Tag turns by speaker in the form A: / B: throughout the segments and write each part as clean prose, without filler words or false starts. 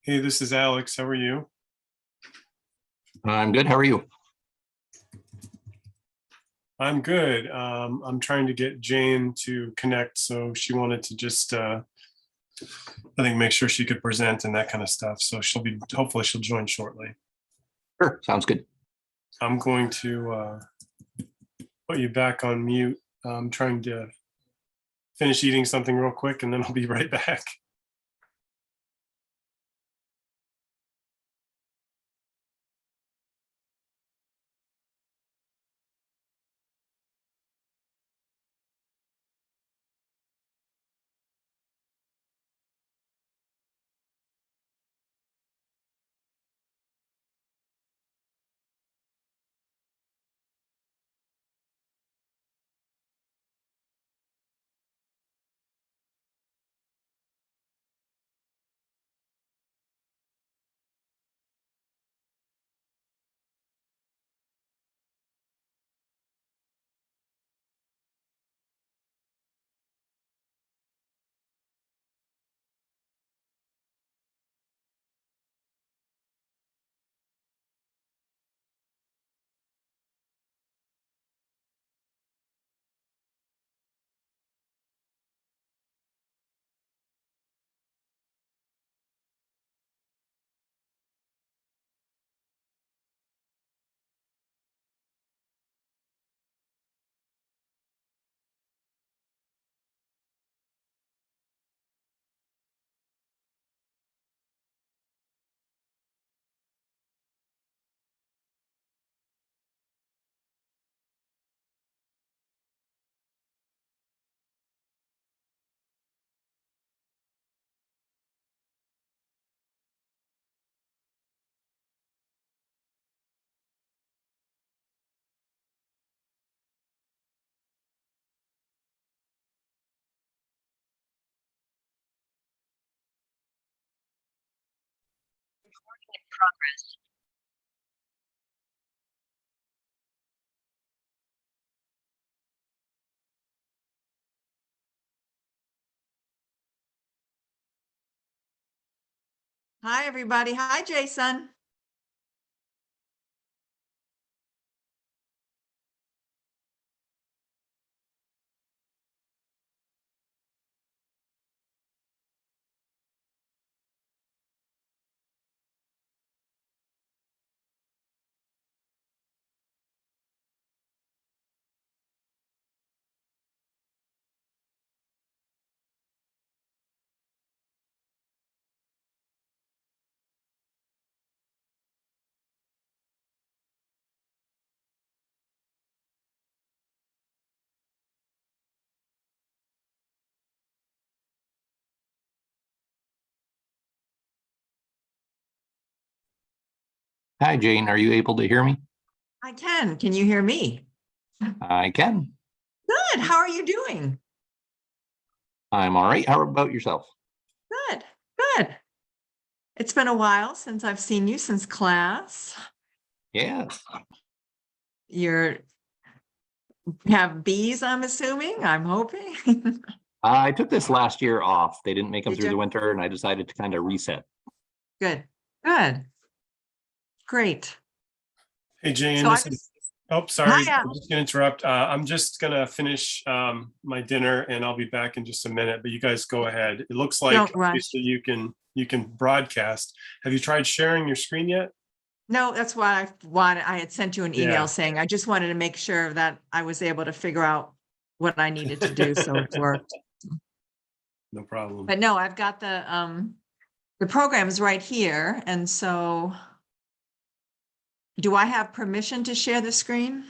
A: Hey, this is Alex. How are you?
B: I'm good. How are you?
A: I'm good. I'm trying to get Jane to connect, so she wanted to just, I think, make sure she could present and that kind of stuff. So hopefully she'll join shortly.
B: Sure. Sounds good.
A: I'm going to put you back on mute. I'm trying to finish eating something real quick, and then I'll be right back.
C: Hi, everybody. Hi, Jason.
B: Hi, Jane. Are you able to hear me?
C: I can. Can you hear me?
B: I can.
C: Good. How are you doing?
B: I'm all right. How about yourself?
C: Good. Good. It's been a while since I've seen you since class.
B: Yes.
C: You're have bees, I'm assuming. I'm hoping.
B: I took this last year off. They didn't make them
C: Did
B: through the
C: you?
B: winter, and I decided to kind of reset.
C: Good. Good. Great.
A: Hey, Jane,
C: So I
A: this is,
C: just
A: oh, sorry.
C: hi.
A: I'm just going to interrupt. I'm just going to finish my dinner, and I'll be back in just a minute, but you guys go ahead. It looks like
C: Don't rush.
A: obviously you can broadcast. Have you tried sharing your screen yet?
C: No, that's what I wanted. I had sent you an email
A: Yeah.
C: saying I just wanted to make sure that I was able to figure out what I needed to do so it worked.
A: No problem.
C: But no, I've got the programs right here. And so do I have permission to share the screen?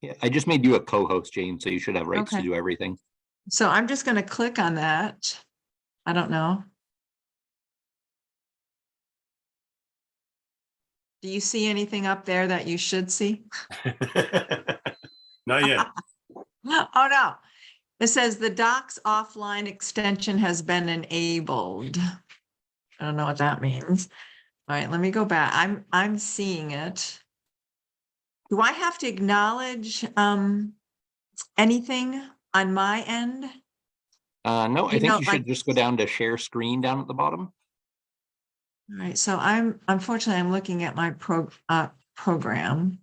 B: Yeah, I just made you a co-host, Jane, so you should have rights to
C: Okay.
B: do everything.
C: So I'm just going to click on that. I don't know. Do you see anything up there that you should see?
A: Not yet.
C: Oh, no. It says the docs offline extension has been enabled. I don't know what that means. All right, let me go back. I'm seeing it. Do I have to acknowledge anything on my end?
B: No, I
C: You
B: think
C: know,
B: you
C: like,
B: should just go down to share screen down at the bottom.
C: All right, so unfortunately, I'm looking at my program.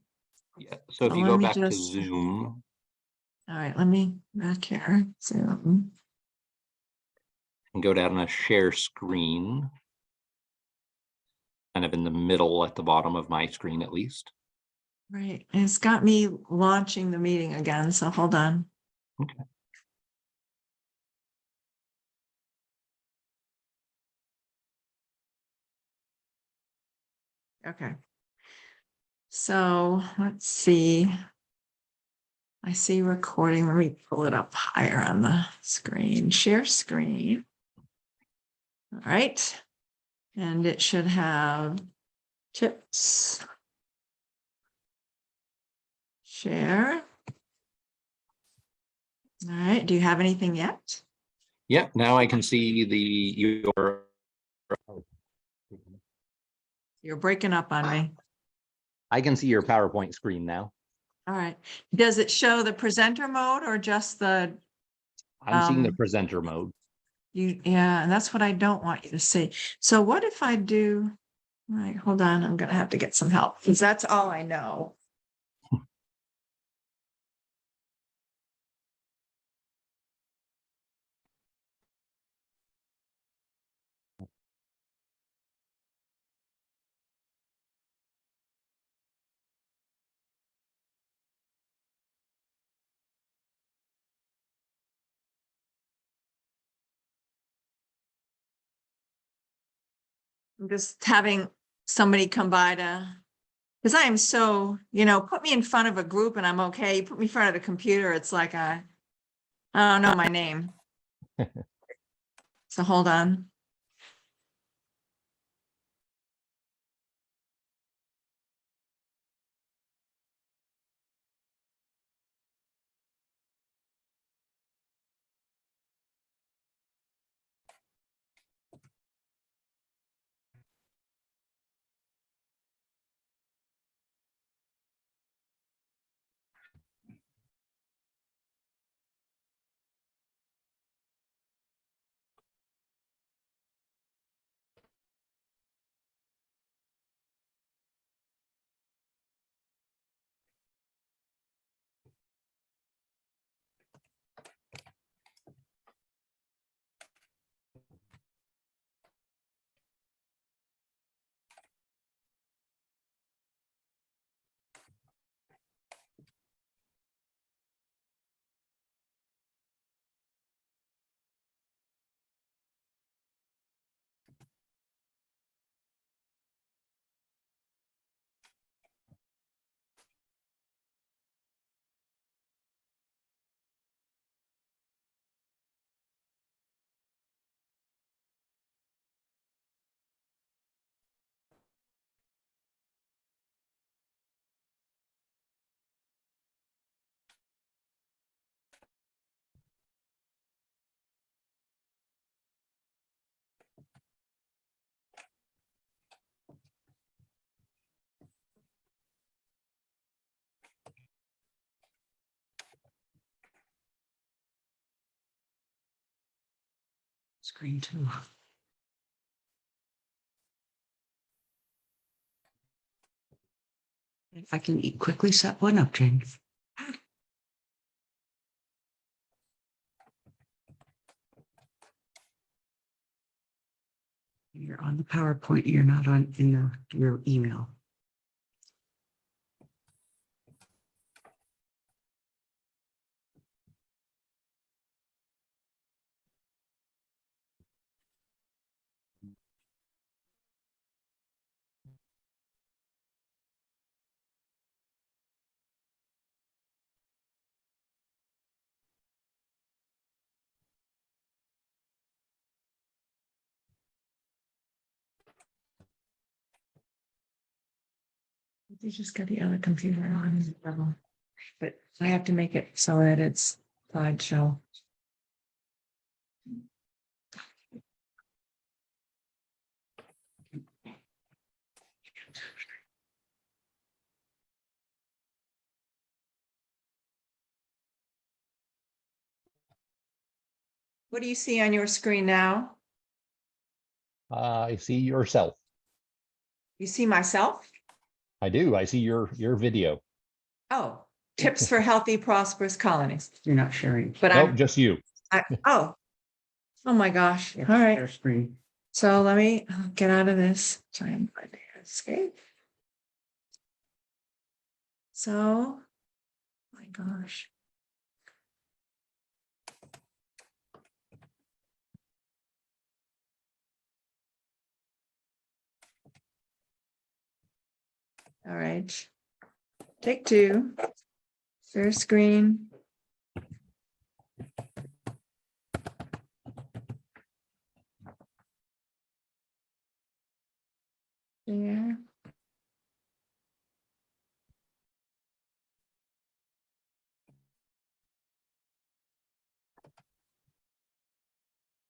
B: Yeah, so if
C: So
B: you
C: let
B: go
C: me
B: back to
C: just-
B: Zoom,
C: All right, let me back here. Zoom.
B: and go down to share screen. Kind of in the middle at the bottom of my screen, at least.
C: Right, and it's got me launching the meeting again, so hold on.
B: Okay.
C: Okay. So let's see. I see recording. Let me pull it up higher on the screen. Share screen. All right. And it should have tips. Share. All right. Do you have anything yet?
B: Yep, now I can see your.
C: You're breaking up on me.
B: I can see your PowerPoint screen now.
C: All right. Does it show the presenter mode or just the
B: I'm seeing the
C: Um,
B: presenter mode.
C: yeah, and that's what I don't want you to see. So what if I do, all right, hold on, I'm gonna have to get some help because that's all I know. I'm just having somebody come by to, because I am so, put me in front of a group and I'm okay. You put me in front of the computer, it's like I don't know my name. So hold on. Screen two.
D: If I can quickly set one up, James. You're on the PowerPoint, you're not on your email.
C: You just got the other computer on, but I have to make it so that it's slideshow. What do you see on your screen now?
B: I see yourself.
C: You see myself?
B: I do. I see your video.
C: Oh, tips for healthy, prosperous colonies.
D: You're not sharing.
C: But
B: Nope, just you.
C: oh my gosh.
D: Yeah,
C: All right.
D: share screen.
C: So let me get out of this. Try and find the escape. So, my gosh. All right. Take two. Share screen. Yeah.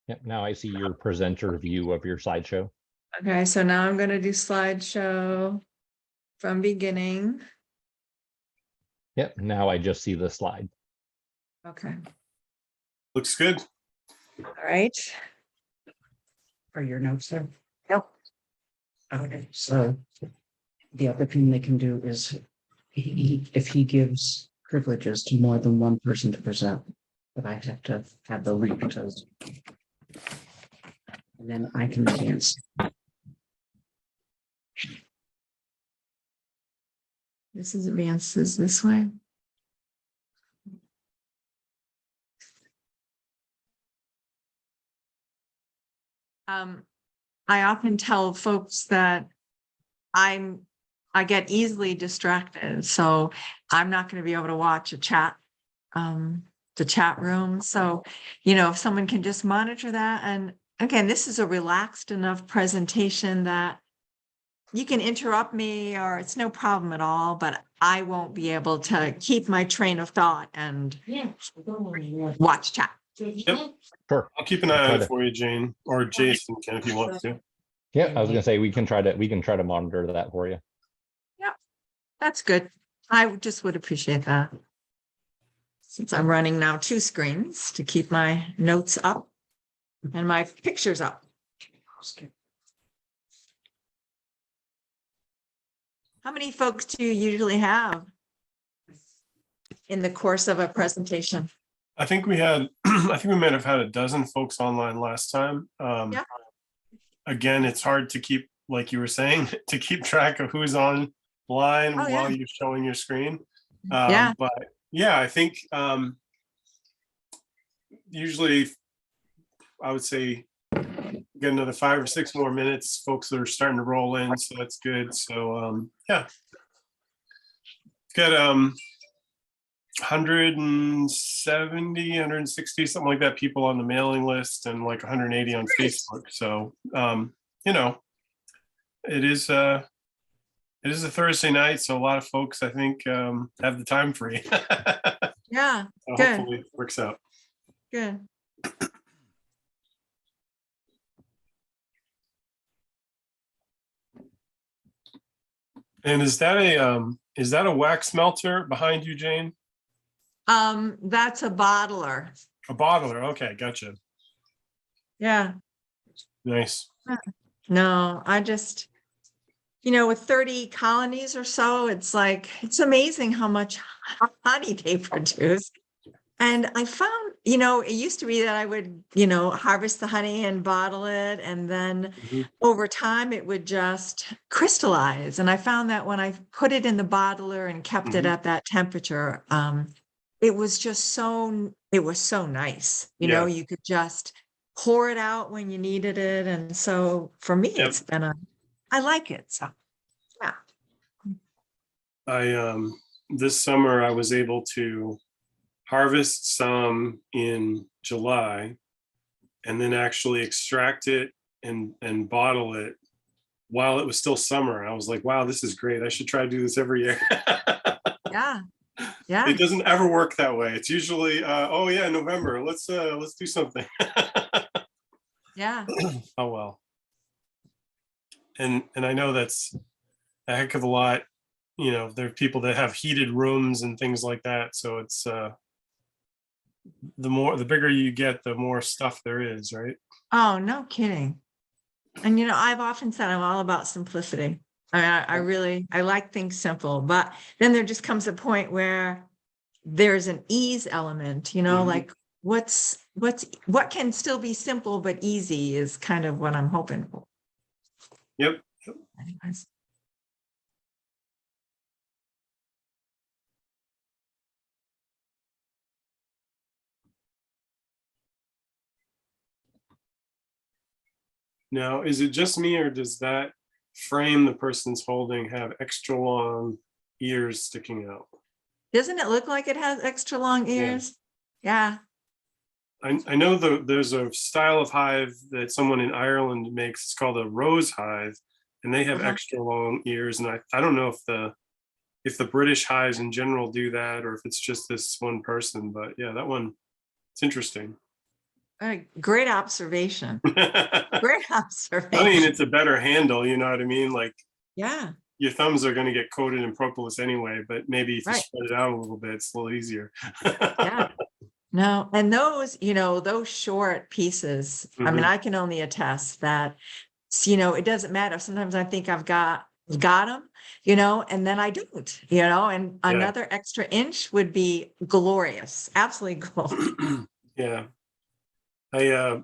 B: Yep, now I see your presenter view of your slideshow.
C: Okay, so now I'm going to do slideshow from beginning.
B: Yep, now I just see the slide.
C: Okay.
A: Looks good.
C: All right.
D: For your notes there.
C: Yep.
D: Okay, so the other thing they can do is if he gives privileges to more than one person to present, but I have to have the link to. And then I can advance.
C: This is advances this way. I often tell folks that I get easily distracted, so I'm not going to be able to watch a chat, the chat room. So, if someone can just monitor that, and again, this is a relaxed enough presentation that you can interrupt me or it's no problem at all, but I won't be able to keep my train of thought and watch chat.
A: Yep.
B: Sure.
A: I'll keep an eye on
B: Try
A: it
B: to-
A: for you, Jane, or Jason can if he wants to.
B: Yeah, I was gonna say we can try to monitor that for you.
C: That's good. I just would appreciate that. Since I'm running now 2 screens to keep my notes up and my pictures up. How many folks do you usually have in the course of a presentation?
A: I think we had, I think we might have had a dozen folks online last time.
C: Yeah.
A: Again, it's hard to keep, like you were saying, to keep track of who's online
C: Oh, yeah.
A: while you're showing your screen.
C: Yeah.
A: But yeah, I think usually I would say get another 5 or 6 more minutes. Folks are starting to roll in, so that's good. So yeah, got 170, 160, something like that, people on the mailing list, and like 180 on Facebook. So it is a Thursday night, so a lot of folks I think have the time free.
C: Yeah.
A: So
C: Good.
A: hopefully it works out.
C: Good.
A: And is that a wax melter behind you, Jane?
C: That's a bottler.
A: A bottler. Okay, gotcha.
C: Yeah.
A: Nice.
C: No, I just, with 30 colonies or so, it's amazing how much honey they produce. And I found, it used to be that I would, harvest the honey and bottle it. And then
A: Mhm.
C: over time, it would just crystallize. And I found that when I put it in the bottler and kept it
A: Mhm.
C: at that temperature, it was so nice.
A: Yeah.
C: You could just pour it out when you needed it. And so for me,
A: Yep.
C: it's been I like it. So, yeah.
A: I this summer I was able to harvest some in July and then actually extract it and bottle it while it was still summer. I was like, wow, this is great. I should try to do this every year.
C: Yeah. Yeah.
A: It doesn't ever work that way. It's usually oh yeah, November. Let's do something.
C: Yeah.
A: Oh well. And I know that's a heck of a lot. There are people that have heated rooms and things like that. So it's the bigger you get, the more stuff there is, right?
C: Oh, no kidding. And I've often said I'm all about simplicity. I like things simple, but then there just comes a point where there's an ease element,
A: Mhm.
C: like what can still be simple but easy is kind of what I'm hoping for.
A: Yep.
C: Anyways.
A: Now, is it just me or does that frame the person's holding have extra long ears sticking out?
C: Doesn't it look like it has extra long
A: Yeah.
C: ears? Yeah.
A: I know there's a style of hive that someone in Ireland makes. It's called a rose hive, and they have
C: Uh-huh.
A: extra long ears. And I don't know if the British hives in general do that or if it's just this one person. But yeah, that one, it's interesting.
C: Great observation.
A: I
C: Great
A: mean,
C: observation.
A: it's a better handle. You know what I mean? Like
C: Yeah.
A: your thumbs are going to get coated in propolis anyway, but maybe if you
C: Right.
A: spread it out a little bit, it's a little easier.
C: Yeah. No, and those, those short pieces, I mean,
A: Mhm.
C: I can only attest that, it doesn't matter. Sometimes I think I've got them, and then I don't, and
A: Yeah.
C: another extra inch would be glorious, absolutely glorious.
A: Yeah. I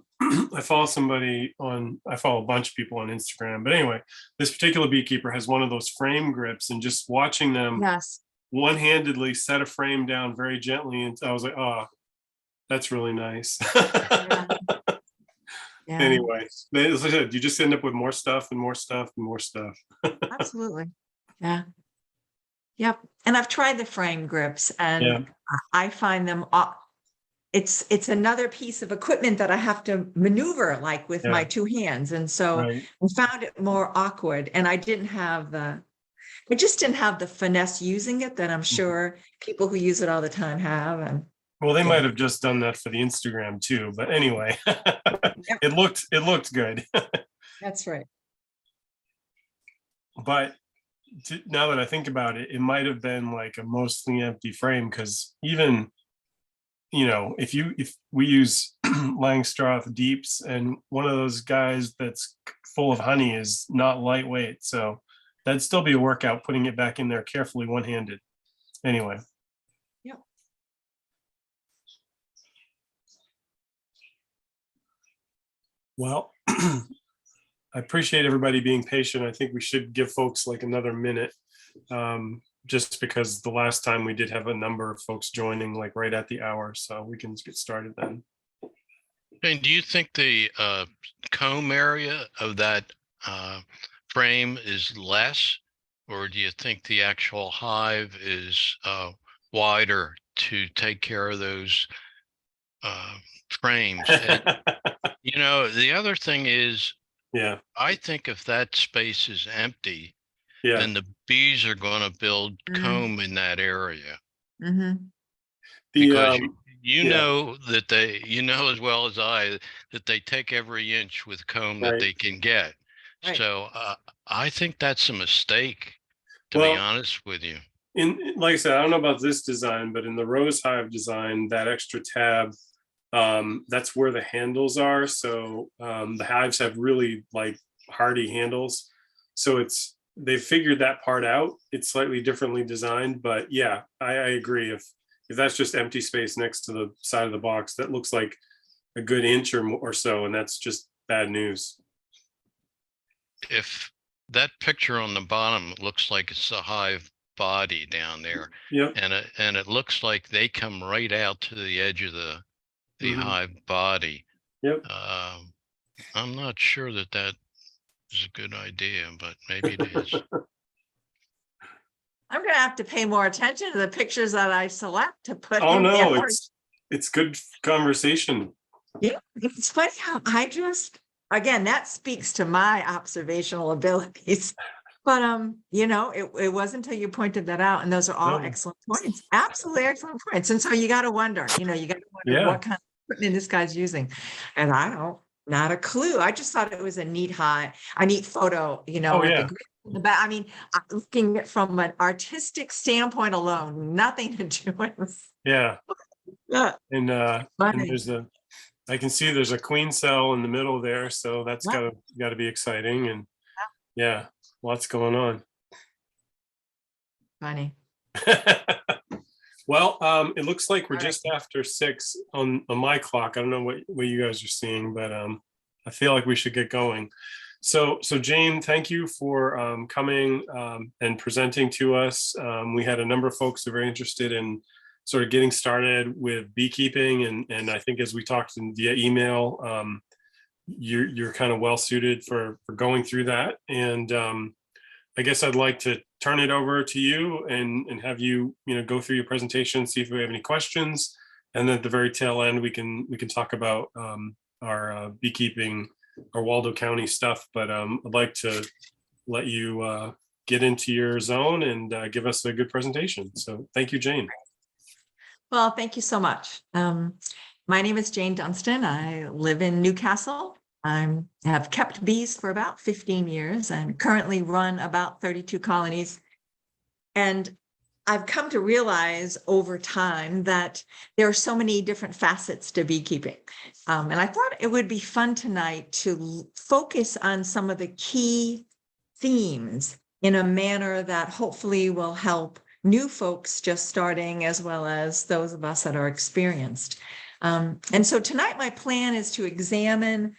A: I follow I follow a bunch of people on Instagram, but anyway, this particular beekeeper has one of those frame grips, and just watching them
C: Yes.
A: one-handedly set a frame down very gently, and I was like, oh, that's really nice.
C: Yeah. Yeah,
A: Anyway, as I said, you just end up with more stuff and more stuff and more stuff.
C: absolutely. Yeah. Yep. And I've tried the frame grips
A: Yeah.
C: and I find them it's another piece of equipment that I have to maneuver like with my
A: Yeah.
C: two hands. And so
A: Right.
C: I found it more awkward and I just didn't have the finesse using it that I'm sure people who use it all the time have. And
A: Well, they
C: Yeah.
A: might have just done that for the Instagram too, but anyway,
C: Yep.
A: it looked good.
C: That's right.
A: But now that I think about it, it might have been like a mostly empty frame because even if we use Langstroth deeps and one of those guys that's full of honey is not lightweight, so that'd still be a workout putting it back in there carefully one-handed. Anyway.
C: Yep.
A: Well, I appreciate everybody being patient. I think we should give folks like another minute, just because the last time we did have a number of folks joining like right at the hour, so we can get started then.
E: And do you think the comb area of that frame is less, or do you think the actual hive is wider to take care of those frames? And, the other thing is,
A: Yeah,
E: I think if that space is empty,
A: yeah.
E: then the bees are going to build
C: Mm.
E: comb in that area.
C: Mm-hmm.
E: Because
A: yeah.
E: you know as well as I that they take every inch with comb that
A: Right.
E: they can get.
C: Right.
E: So I think that's a mistake, to be
A: Well,
E: honest with you.
A: like I said, I don't know about this design, but in the rose hive design, that extra tab, that's where the handles are. So the hives have really like hardy handles. So they've figured that part out. It's slightly differently designed, but yeah, I agree. If that's just empty space next to the side of the box, that looks like a good inch or so, and that's just bad news.
E: If that picture on the bottom looks like it's a hive body down there,
A: Yep.
E: and it looks like they come right out to the edge of the
A: Mhm.
E: hive body.
A: Yep.
E: I'm not sure that is a good idea, but maybe it is.
C: I'm going to have to pay more attention to the pictures that I select to put
A: Oh
C: in
A: no,
C: there.
A: it's good conversation.
C: Yeah, it's funny how again, that speaks to my observational abilities. But it wasn't until you pointed that out, and those are all
A: No.
C: excellent points, absolutely excellent points. And so you got to wonder,
A: Yeah.
C: what kind of equipment this guy's using. And I don't, not a clue. I just thought it was a neat photo,
A: Oh,
C: with
A: yeah.
C: the grip in the back. I mean, looking at it from an artistic standpoint alone, nothing to do with.
A: Yeah.
C: Yeah.
A: And
C: Funny.
A: I can see there's a queen cell in the middle there, so that's
C: Yeah.
A: gotta be exciting. And yeah, lots going on.
C: Funny.
A: Well, it looks like we're
C: All right.
A: just after 6 on my clock. I don't know what you guys are seeing, but I feel like we should get going. So Jane, thank you for coming and presenting to us. We had a number of folks who are very interested in sort of getting started with beekeeping, and I think as we talked via email, you're kind of well suited for going through that. And I guess I'd like to turn it over to you and have you go through your presentation, see if we have any questions, and then at the very tail end we can talk about our beekeeping, our Waldo County stuff. But I'd like to let you get into your zone and give us a good presentation. So thank you, Jane.
C: Well, thank you so much. My name is Jane Dunstan. I live in Newcastle. I have kept bees for about 15 years and currently run about 32 colonies. And I've come to realize over time that there are so many different facets to beekeeping. And I thought it would be fun tonight to focus on some of the key themes in a manner that hopefully will help new folks just starting, as well as those of us that are experienced. And so tonight, my plan is to examine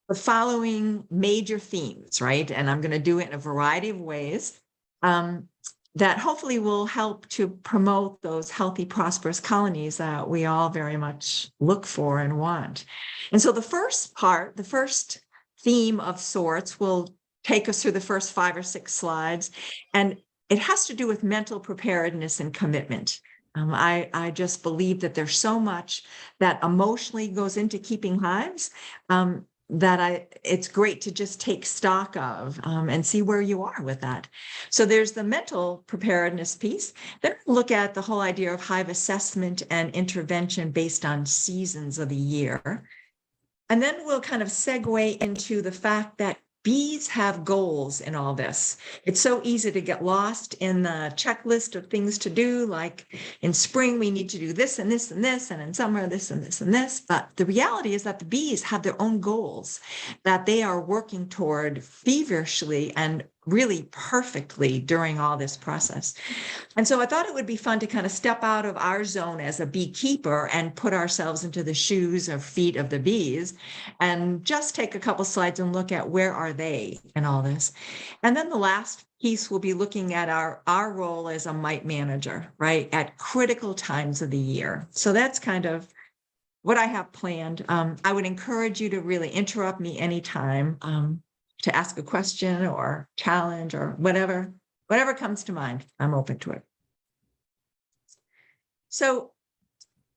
C: the following major themes, right? And I'm going to do it in a variety of ways that hopefully will help to promote those healthy, prosperous colonies that we all very much look for and want. And so the first part, the first theme of sorts, will take us through the first 5 or 6 slides. And it has to do with mental preparedness and commitment. I just believe that there's so much that emotionally goes into keeping hives that it's great to just take stock of and see where you are with that. So there's the mental preparedness piece. Then we'll look at the whole idea of hive assessment and intervention based on seasons of the year. And then we'll kind of segue into the fact that bees have goals in all this. It's so easy to get lost in the checklist of things to do, like in spring, we need to do this and this and this, and in summer, this and this and this. But the reality is that the bees have their own goals that they are working toward feverishly and really perfectly during all this process. And so I thought it would be fun to kind of step out of our zone as a beekeeper and put ourselves into the shoes or feet of the bees and just take a couple slides and look at where are they in all this. And then the last piece will be looking at our role as a mite manager, right, at critical times of the year. So that's kind of what I have planned. I would encourage you to really interrupt me anytime to ask a question or challenge or whatever comes to mind. I'm open to it. So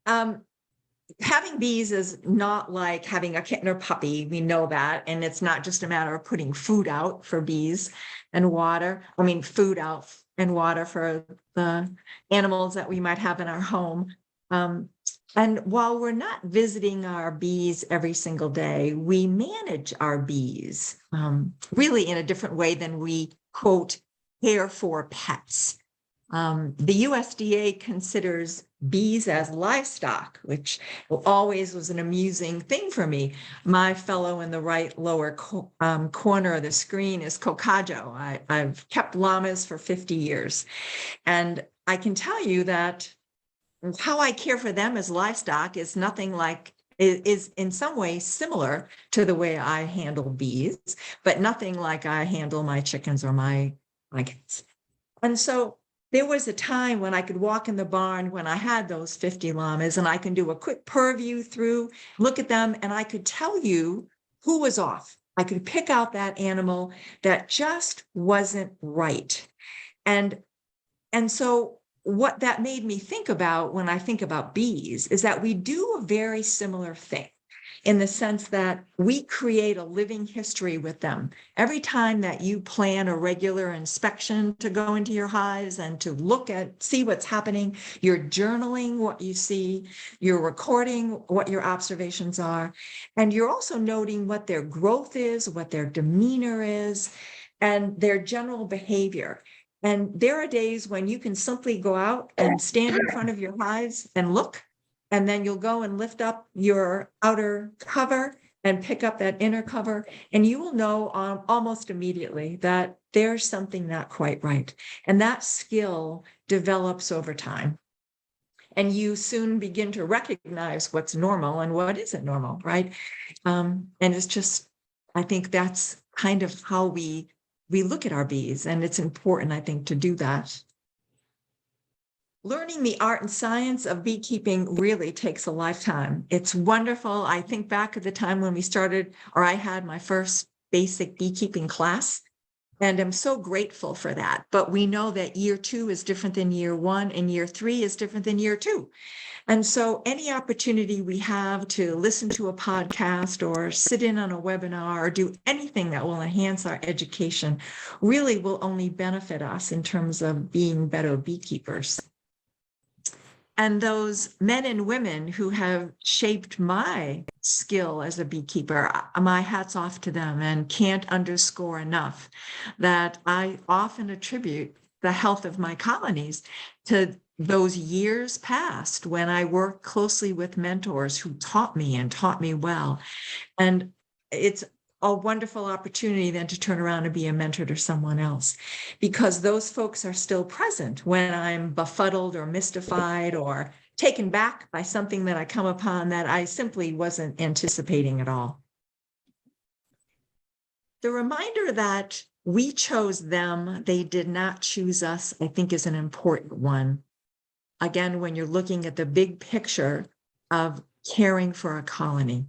C: having bees is not like having a kitten or puppy. We know that. And it's not just a matter of putting food out for bees and water. I mean, food out and water for the animals that we might have in our home. And while we're not visiting our bees every single day, we manage our bees really in a different way than we, quote, care for pets. The USDA considers bees as livestock, which always was an amusing thing for me. My fellow in the right lower corner of the screen is Cocajo. I've kept llamas for 50 years. And I can tell you that how I care for them as livestock is nothing like, is in some ways similar to the way I handle bees, but nothing like I handle my chickens or my cats. And so there was a time when I could walk in the barn when I had those 50 llamas and I can do a quick purview through, look at them, and I could tell you who was off. I could pick out that animal that just wasn't right. And so what that made me think about when I think about bees is that we do a very similar thing in the sense that we create a living history with them. Every time that you plan a regular inspection to go into your hives and to see what's happening, you're journaling what you see, you're recording what your observations are, and you're also noting what their growth is, what their demeanor is, and their general behavior. And there are days when you can simply go out and stand in front of your hives and look, and then you'll go and lift up your outer cover and pick up that inner cover, and you will know almost immediately that there's something not quite right. And that skill develops over time. And you soon begin to recognize what's normal and what isn't normal, right? And it's just, I think that's kind of how we look at our bees, and it's important, I think, to do that. Learning the art and science of beekeeping really takes a lifetime. It's wonderful. I think back at the time when we started, or I had my first basic beekeeping class, and I'm so grateful for that. But we know that year 2 is different than year 1, and year 3 is different than year 2. And so any opportunity we have to listen to a podcast or sit in on a webinar or do anything that will enhance our education really will only benefit us in terms of being better beekeepers. And those men and women who have shaped my skill as a beekeeper, my hat's off to them, and can't underscore enough that I often attribute the health of my colonies to those years past when I worked closely with mentors who taught me and taught me well. And it's a wonderful opportunity then to turn around and be a mentor to someone else, because those folks are still present when I'm befuddled or mystified or taken back by something that I come upon that I simply wasn't anticipating at all. The reminder that we chose them, they did not choose us, I think is an important one. Again, when you're looking at the big picture of caring for a colony.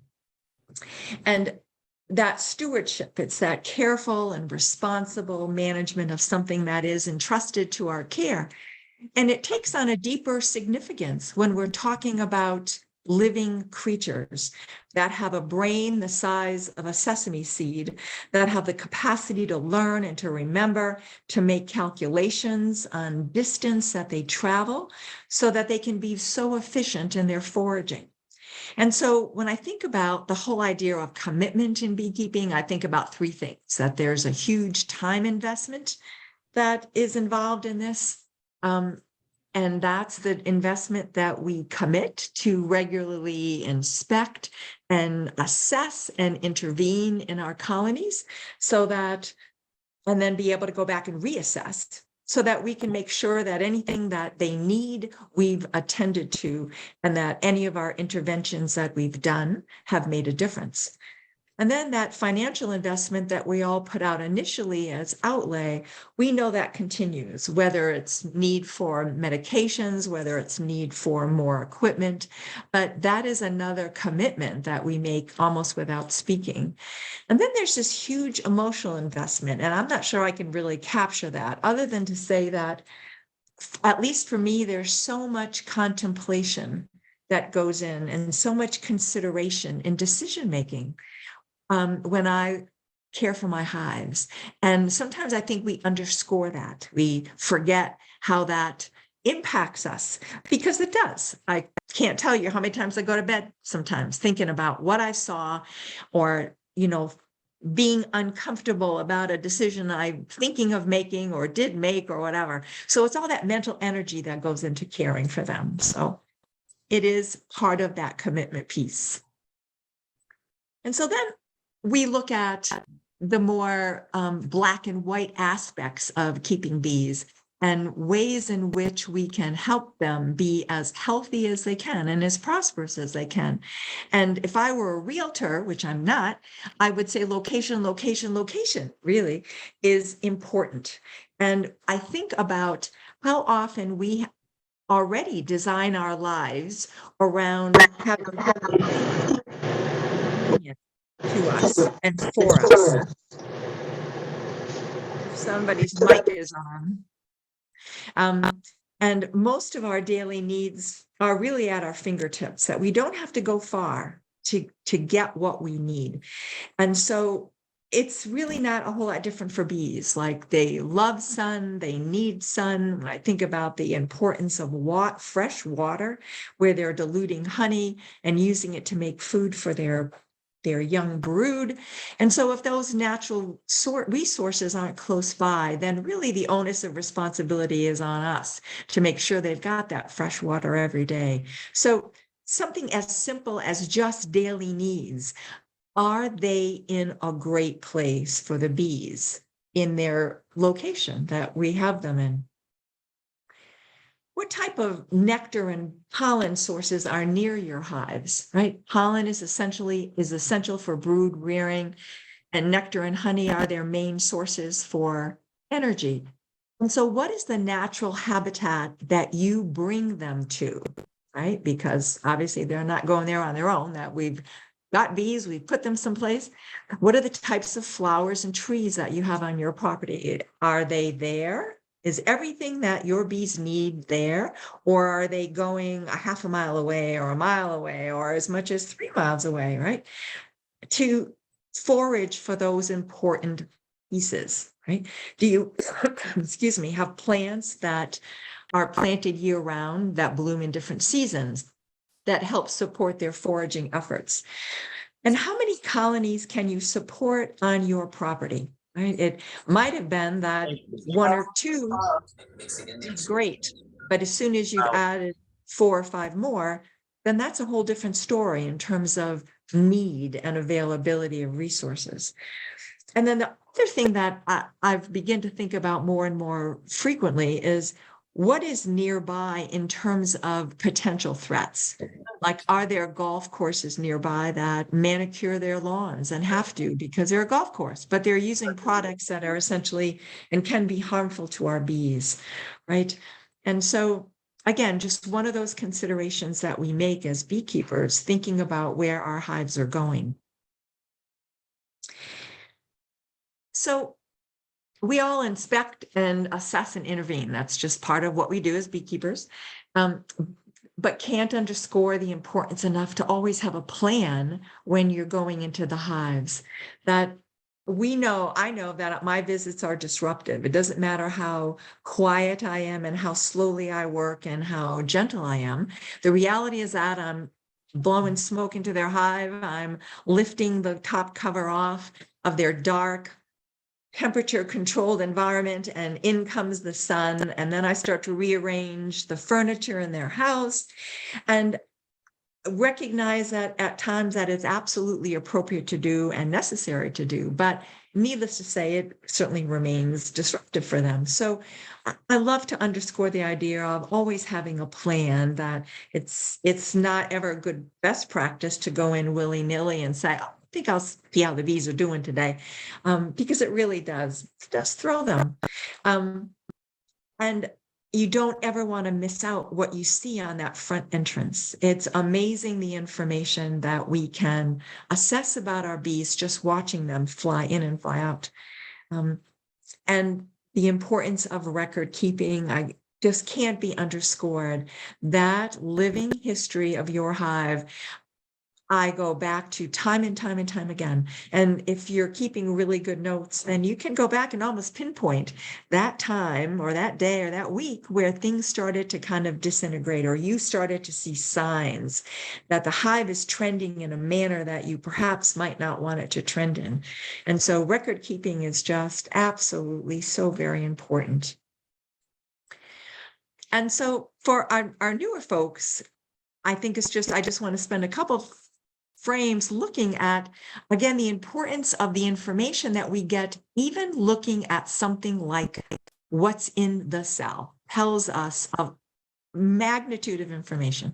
C: And that stewardship, it's that careful and responsible management of something that is entrusted to our care. And it takes on a deeper significance when we're talking about living creatures that have a brain the size of a sesame seed, that have the capacity to learn and to remember, to make calculations on distance that they travel so that they can be so efficient in their foraging. And so when I think about the whole idea of commitment in beekeeping, I think about 3 things: that there's a huge time investment that is involved in this. And that's the investment that we commit to regularly inspect and assess and intervene in our colonies so that, and then be able to go back and reassess so that we can make sure that anything that they need, we've attended to, and that any of our interventions that we've done have made a difference. And then that financial investment that we all put out initially as outlay, we know that continues, whether it's need for medications, whether it's need for more equipment, but that is another commitment that we make almost without speaking. And then there's this huge emotional investment, and I'm not sure I can really capture that other than to say that, at least for me, there's so much contemplation that goes in and so much consideration in decision-making. When I care for my hives. And sometimes I think we underscore that. We forget how that impacts us, because it does. I can't tell you how many times I go to bed sometimes thinking about what I saw, or, being uncomfortable about a decision I'm thinking of making or did make or whatever. So it's all that mental energy that goes into caring for them. So it is part of that commitment piece. And so then we look at the more black and white aspects of keeping bees and ways in which we can help them be as healthy as they can and as prosperous as they can. And if I were a realtor, which I'm not, I would say location, location, location really is important. And I think about how often we already design our lives around having to us and for us. Somebody's mic is on. And most of our daily needs are really at our fingertips, that we don't have to go far to get what we need. And so it's really not a whole lot different for bees. Like, they love sun, they need sun. When I think about the importance of fresh water, where they're diluting honey and using it to make food for their young brood. And so if those natural resources aren't close by, then really the onus of responsibility is on us to make sure they've got that fresh water every day. So something as simple as just daily needs, are they in a great place for the bees? in their location that we have them in. What type of nectar and pollen sources are near your hives, right? Pollen is essential for brood rearing, and nectar and honey are their main sources for energy. And so what is the natural habitat that you bring them to, right? Because obviously they're not going there on their own, that we've got bees, we've put them someplace. What are the types of flowers and trees that you have on your property? Are they there? Is everything that your bees need there? Or are they going a half a mile away or a mile away or as much as 3 miles away, right? To forage for those important pieces, right? Do you, excuse me, have plants that are planted year round that bloom in different seasons that help support their foraging efforts? And how many colonies can you support on your property? Right? It might have been that 1 or 2 is great, but as soon as you've added 4 or 5 more, then that's a whole different story in terms of need and availability of resources. And then the other thing that I've begun to think about more and more frequently is what is nearby in terms of potential threats? Like, are there golf courses nearby that manicure their lawns and have to because they're a golf course, but they're using products that are essentially and can be harmful to our bees, right? And so, again, just one of those considerations that we make as beekeepers, thinking about where our hives are going. So we all inspect and assess and intervene. That's just part of what we do as beekeepers, but can't underscore the importance enough to always have a plan when you're going into the hives. That I know that my visits are disruptive. It doesn't matter how quiet I am and how slowly I work and how gentle I am. The reality is that I'm blowing smoke into their hive. I'm lifting the top cover off of their dark, temperature controlled environment, and in comes the sun. And then I start to rearrange the furniture in their house and recognize that at times that is absolutely appropriate to do and necessary to do. But needless to say, it certainly remains disruptive for them. So I love to underscore the idea of always having a plan, that it's not ever a good best practice to go in willy-nilly and say, I think I'll see how the bees are doing today, because it really does throw them. And you don't ever want to miss out what you see on that front entrance. It's amazing the information that we can assess about our bees just watching them fly in and fly out. And the importance of record keeping, I just can't be underscored. That living history of your hive, I go back to time and time and time again. And if you're keeping really good notes, then you can go back and almost pinpoint that time or that day or that week where things started to kind of disintegrate, or you started to see signs that the hive is trending in a manner that you perhaps might not want it to trend in. And so record keeping is just absolutely so very important. And so for our newer folks, I think I just want to spend a couple frames looking at, again, the importance of the information that we get, even looking at something like what's in the cell tells us a magnitude of information.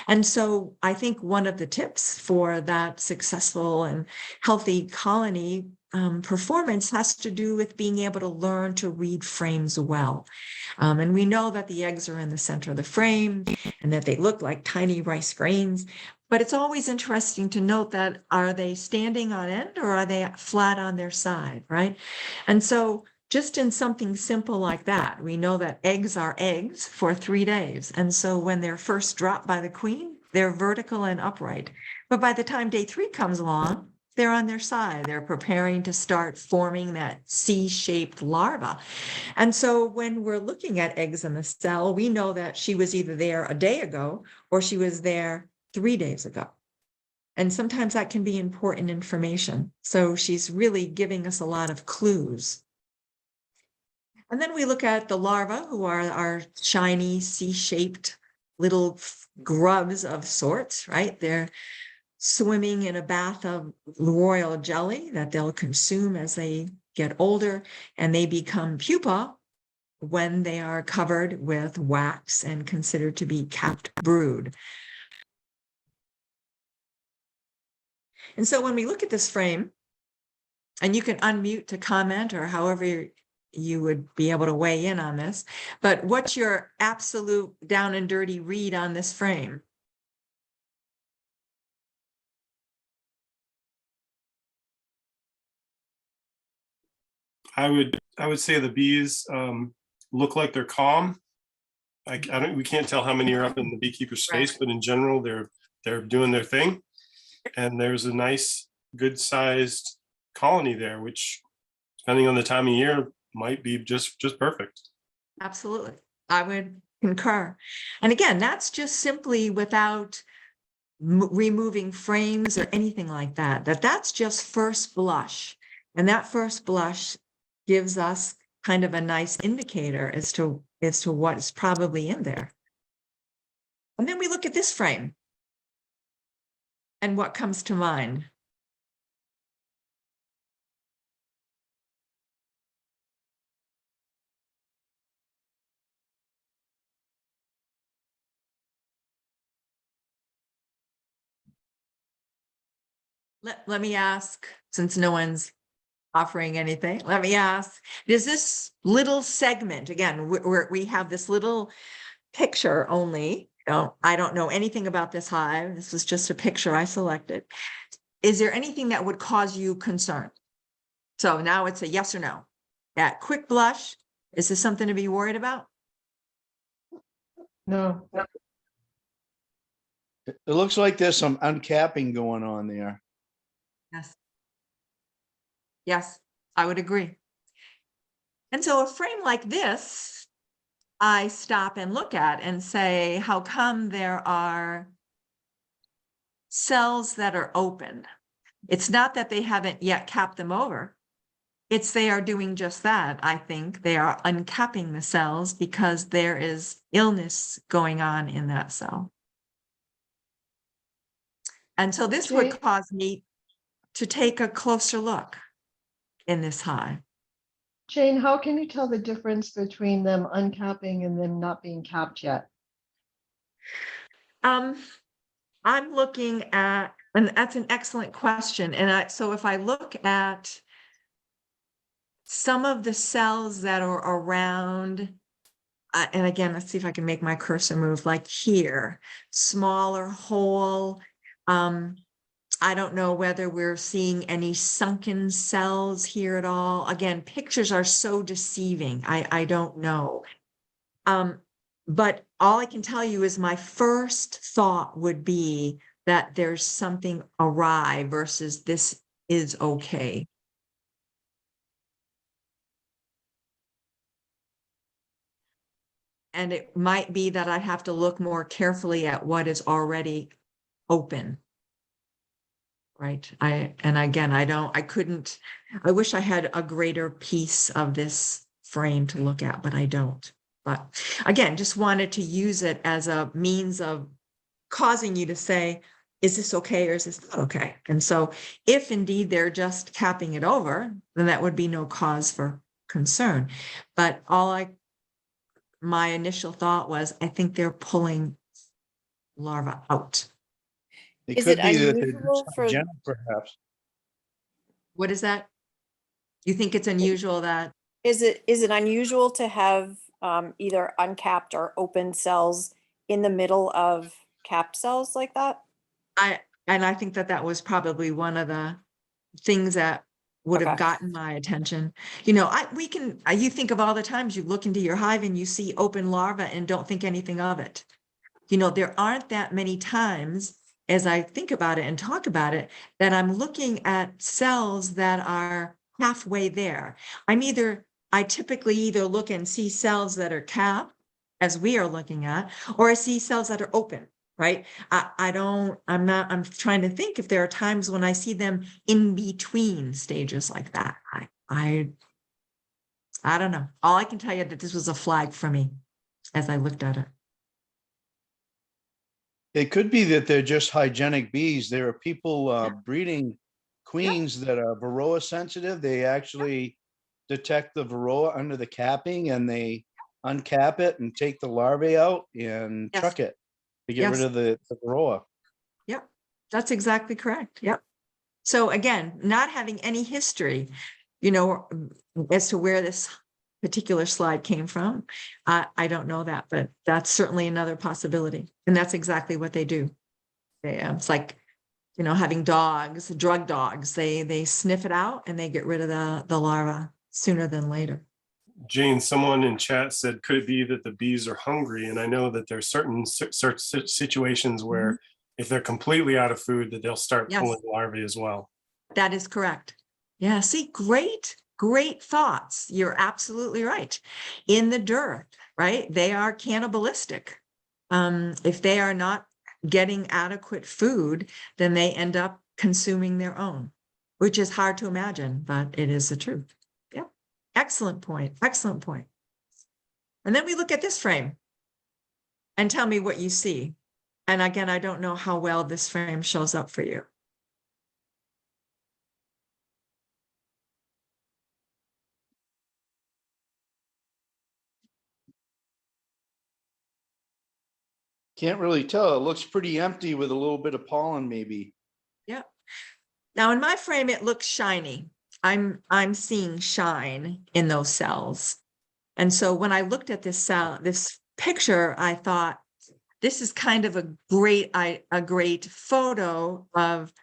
C: And so I think one of the tips for that successful and healthy colony performance has to do with being able to learn to read frames well. And we know that the eggs are in the center of the frame and that they look like tiny rice grains. But it's always interesting to note that, are they standing on end or are they flat on their side, right? And so just in something simple like that, we know that eggs are eggs for 3 days. And so when they're first dropped by the queen, they're vertical and upright. But by the time day 3 comes along, they're on their side. They're preparing to start forming that C-shaped larva. And so when we're looking at eggs in the cell, we know that she was either there a day ago or she was there 3 days ago. And sometimes that can be important information. So she's really giving us a lot of clues. And then we look at the larvae, who are our shiny C-shaped little grubs of sorts, right? They're swimming in a bath of royal jelly that they'll consume as they get older and they become pupa when they are covered with wax and considered to be capped brood. And so when we look at this frame, and you can unmute to comment or however you would be able to weigh in on this, but what's your absolute down and dirty read on this frame?
A: I would say the bees look like they're calm. We can't tell how many are up in the beekeeper space, but in general, they're doing their thing. And there's a nice, good sized colony there, which depending on the time of year might be just perfect.
C: Absolutely. I would concur. And again, that's just simply without removing frames or anything like that. That's just first blush. And that first blush gives us kind of a nice indicator as to what's probably in there. And then we look at this frame. And what comes to mind? Let me ask, since no one's offering anything, let me ask, does this little segment, again, we have this little picture only, I don't know anything about this hive. This was just a picture I selected. Is there anything that would cause you concern? So now it's a yes or no. At quick blush, is this something to be worried about?
F: No. It looks like there's some uncapping going on there.
C: Yes. Yes, I would agree. And so a frame like this, I stop and look at and say, how come there are cells that are open? It's not that they haven't yet capped them over. It's they are doing just that. I think they are uncapping the cells because there is illness going on in that cell. And so this would cause me to take a closer look in this hive.
G: Jane, how can you tell the difference between them uncapping and them not being capped yet?
C: I'm looking at, and that's an excellent question. And so if I look at some of the cells that are around, and again, let's see if I can make my cursor move like here, smaller hole. I don't know whether we're seeing any sunken cells here at all. Again, pictures are so deceiving. I don't know. But all I can tell you is my first thought would be that there's something awry versus this is okay. And it might be that I have to look more carefully at what is already open. Right. I wish I had a greater piece of this frame to look at, but I don't. But again, just wanted to use it as a means of causing you to say, is this okay or is this not okay? And so if indeed they're just capping it over, then that would be no cause for concern. But my initial thought was, I think they're pulling larvae out.
F: It
H: Is
F: could
H: it
F: be that they're
H: unusual
F: just
H: for-
F: hygienic, perhaps.
C: What is that? You think it's unusual that?
H: Is it unusual to have either uncapped or open cells in the middle of capped cells like that?
C: I think that was probably one of the things that would have
H: Okay.
C: gotten my attention. You know, you think of all the times you look into your hive and you see open larvae and don't think anything of it. You know, there aren't that many times as I think about it and talk about it that I'm looking at cells that are halfway there. I typically either look and see cells that are capped, as we are looking at, or I see cells that are open, right? I'm trying to think if there are times when I see them in between stages like that. I don't know. All I can tell you that this was a flag for me as I looked at it.
F: It could be that they're just hygienic bees. There are people breeding queens that are varroa sensitive. They actually detect the varroa under the capping and they uncap it and take the larvae out and
C: Yes.
F: chuck it to get rid
C: Yes.
F: of the varroa.
C: Yep, that's exactly correct. Yep. So again, not having any history, as to where this particular slide came from, I don't know that, but that's certainly another possibility. And that's exactly what they do. It's like, having dogs, drug dogs, they sniff it out and they get rid of the larva sooner than later.
A: Jane, someone in chat said, could it be that the bees are hungry? And I know that there's certain situations where if they're completely out of food, that they'll start
C: Yes.
A: pulling larvae as well.
C: That is correct. Yeah, see, great thoughts. You're absolutely right. In the dirt, right? They are cannibalistic. If they are not getting adequate food, then they end up consuming their own, which is hard to imagine, but it is the truth. Yeah. Excellent point. Excellent point. And then we look at this frame and tell me what you see. And again, I don't know how well this frame shows up for you.
F: Can't really tell. It looks pretty empty with a little bit of pollen maybe.
C: Yeah. Now in my frame, it looks shiny. I'm seeing shine in those cells. And so when I looked at this picture, I thought this is kind of a great photo of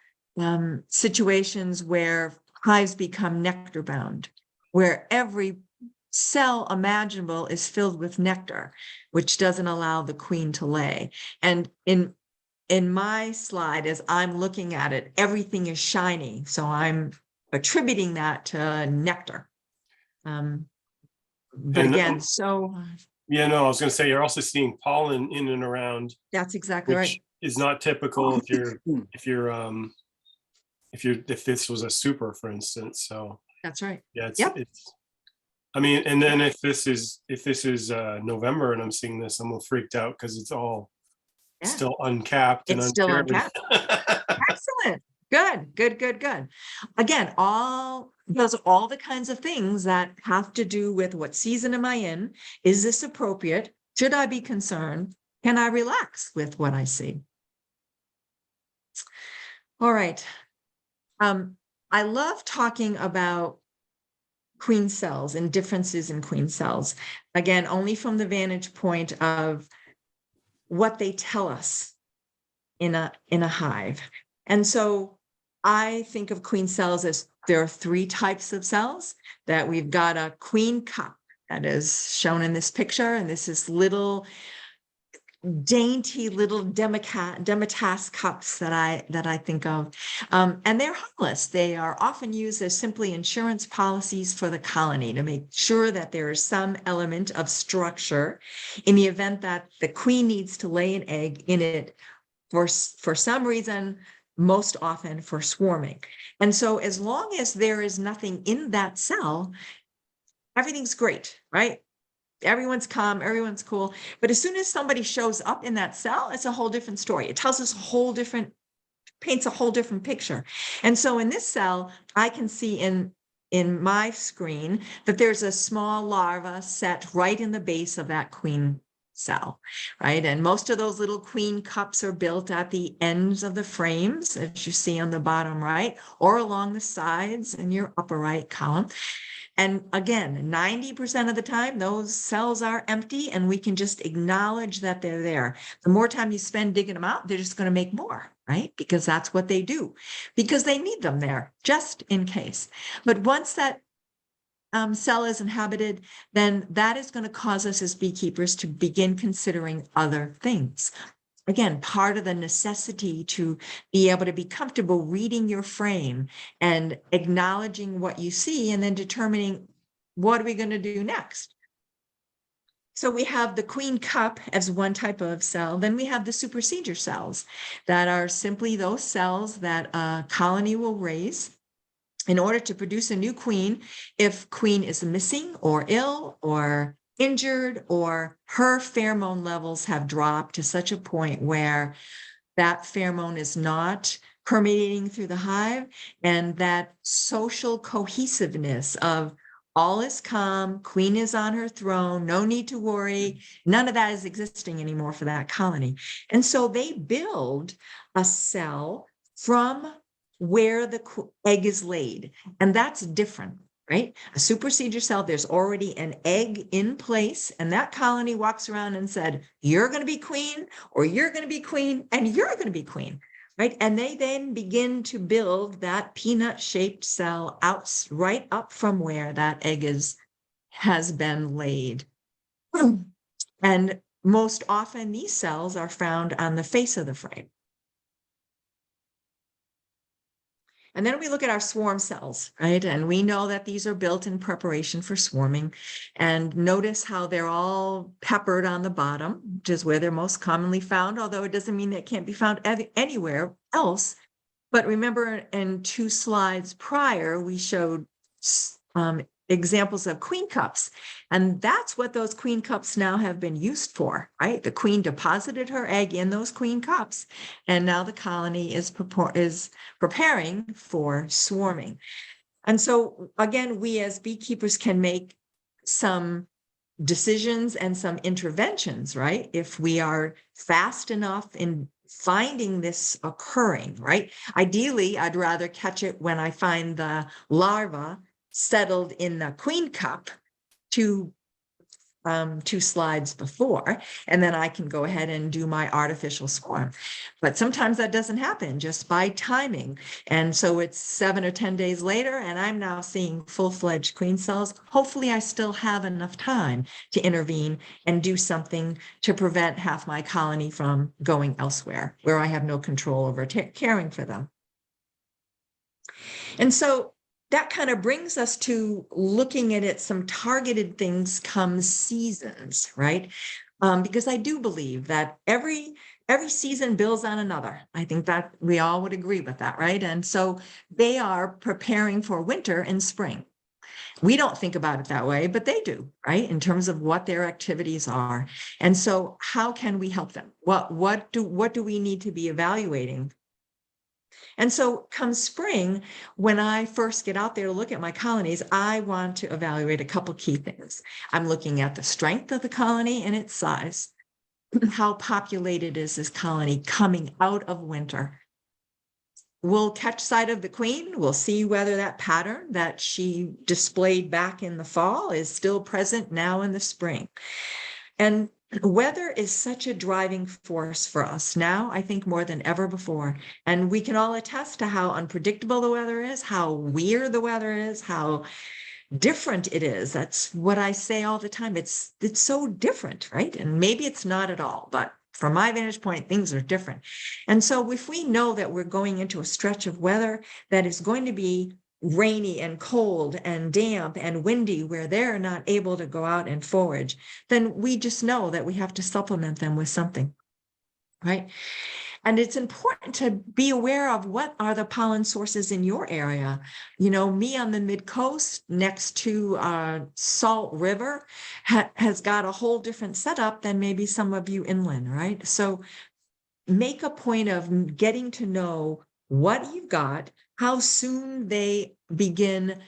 C: situations where hives become nectar bound, where every cell imaginable is filled with nectar, which doesn't allow the queen to lay. And in my slide, as I'm looking at it, everything is shiny. So I'm attributing that to nectar. But
A: And,
C: again, so
A: yeah, no, I was going to say, you're also seeing pollen in and around,
C: that's exactly right.
A: which is not typical if this was a super, for instance. So
C: That's right.
A: yeah,
C: Yep.
A: I mean, and then if this is November and I'm seeing this, I'm a little freaked out because it's all
C: Yeah.
A: still uncapped and
C: It's still
A: uncared.
C: uncapped. Excellent. Good. Again, those are all the kinds of things that have to do with what season am I in? Is this appropriate? Should I be concerned? Can I relax with what I see? All right. I love talking about queen cells and differences in queen cells. Again, only from the vantage point of what they tell us in a hive. And so I think of queen cells as there are three types of cells, that we've got a queen cup that is shown in this picture. And this is dainty little Demitas cups that I think of. And they're harmless. They are often used as simply insurance policies for the colony to make sure that there is some element of structure in the event that the queen needs to lay an egg in it for some reason, most often for swarming. And so as long as there is nothing in that cell, everything's great, right? Everyone's calm, everyone's cool. But as soon as somebody shows up in that cell, it's a whole different story. It tells us paints a whole different picture. And so in this cell, I can see in my screen that there's a small larva set right in the base of that queen cell, right? And most of those little queen cups are built at the ends of the frames, as you see on the bottom right, or along the sides in your upper right column. And again, 90% of the time, those cells are empty and we can just acknowledge that they're there. The more time you spend digging them out, they're just going to make more, right? Because that's what they do, because they need them there just in case. But once that cell is inhabited, then that is going to cause us as beekeepers to begin considering other things. Again, part of the necessity to be able to be comfortable reading your frame and acknowledging what you see and then determining what are we going to do next. So we have the queen cup as one type of cell. Then we have the supersedure cells that are simply those cells that a colony will raise in order to produce a new queen if queen is missing or ill or injured, or her pheromone levels have dropped to such a point where that pheromone is not permeating through the hive, and that social cohesiveness of all is calm, queen is on her throne, no need to worry. None of that is existing anymore for that colony. And so they build a cell from where the egg is laid. And that's different, right? A supersedure cell, there's already an egg in place, and that colony walks around and said, you're going to be queen, or you're going to be queen, and you're going to be queen. Right. And they then begin to build that peanut shaped cell out right up from where that egg has been laid. And most often these cells are found on the face of the frame. And then we look at our swarm cells, right? And we know that these are built in preparation for swarming. And notice how they're all peppered on the bottom, which is where they're most commonly found, although it doesn't mean they can't be found anywhere else. But remember, in 2 slides prior, we showed examples of queen cups. And that's what those queen cups now have been used for, right? The queen deposited her egg in those queen cups, and now the colony is preparing for swarming. And so again, we as beekeepers can make some decisions and some interventions, right? If we are fast enough in finding this occurring, right? Ideally, I'd rather catch it when I find the larva settled in the queen cup 2 slides before, and then I can go ahead and do my artificial swarm. But sometimes that doesn't happen just by timing. And so it's 7 or 10 days later, and I'm now seeing full-fledged queen cells. Hopefully I still have enough time to intervene and do something to prevent half my colony from going elsewhere where I have no control over caring for them. And so that kind of brings us to looking at it, some targeted things come seasons, right? Because I do believe that every season builds on another. I think that we all would agree with that, right? And so they are preparing for winter and spring. We don't think about it that way, but they do, right? In terms of what their activities are. And so how can we help them? What do we need to be evaluating? And so come spring, when I first get out there to look at my colonies, I want to evaluate a couple key things. I'm looking at the strength of the colony and its size. How populated is this colony coming out of winter? We'll catch sight of the queen. We'll see whether that pattern that she displayed back in the fall is still present now in the spring. And weather is such a driving force for us now, I think more than ever before. And we can all attest to how unpredictable the weather is, how weird the weather is, how different it is. That's what I say all the time. It's so different, right? And maybe it's not at all, but from my vantage point, things are different. And so if we know that we're going into a stretch of weather that is going to be rainy and cold and damp and windy where they're not able to go out and forage, then we just know that we have to supplement them with something, right? And it's important to be aware of what are the pollen sources in your area. You know, me on the mid-coast next to Salt River has got a whole different setup than maybe some of you inland, right? So make a point of getting to know what you've got, how soon they begin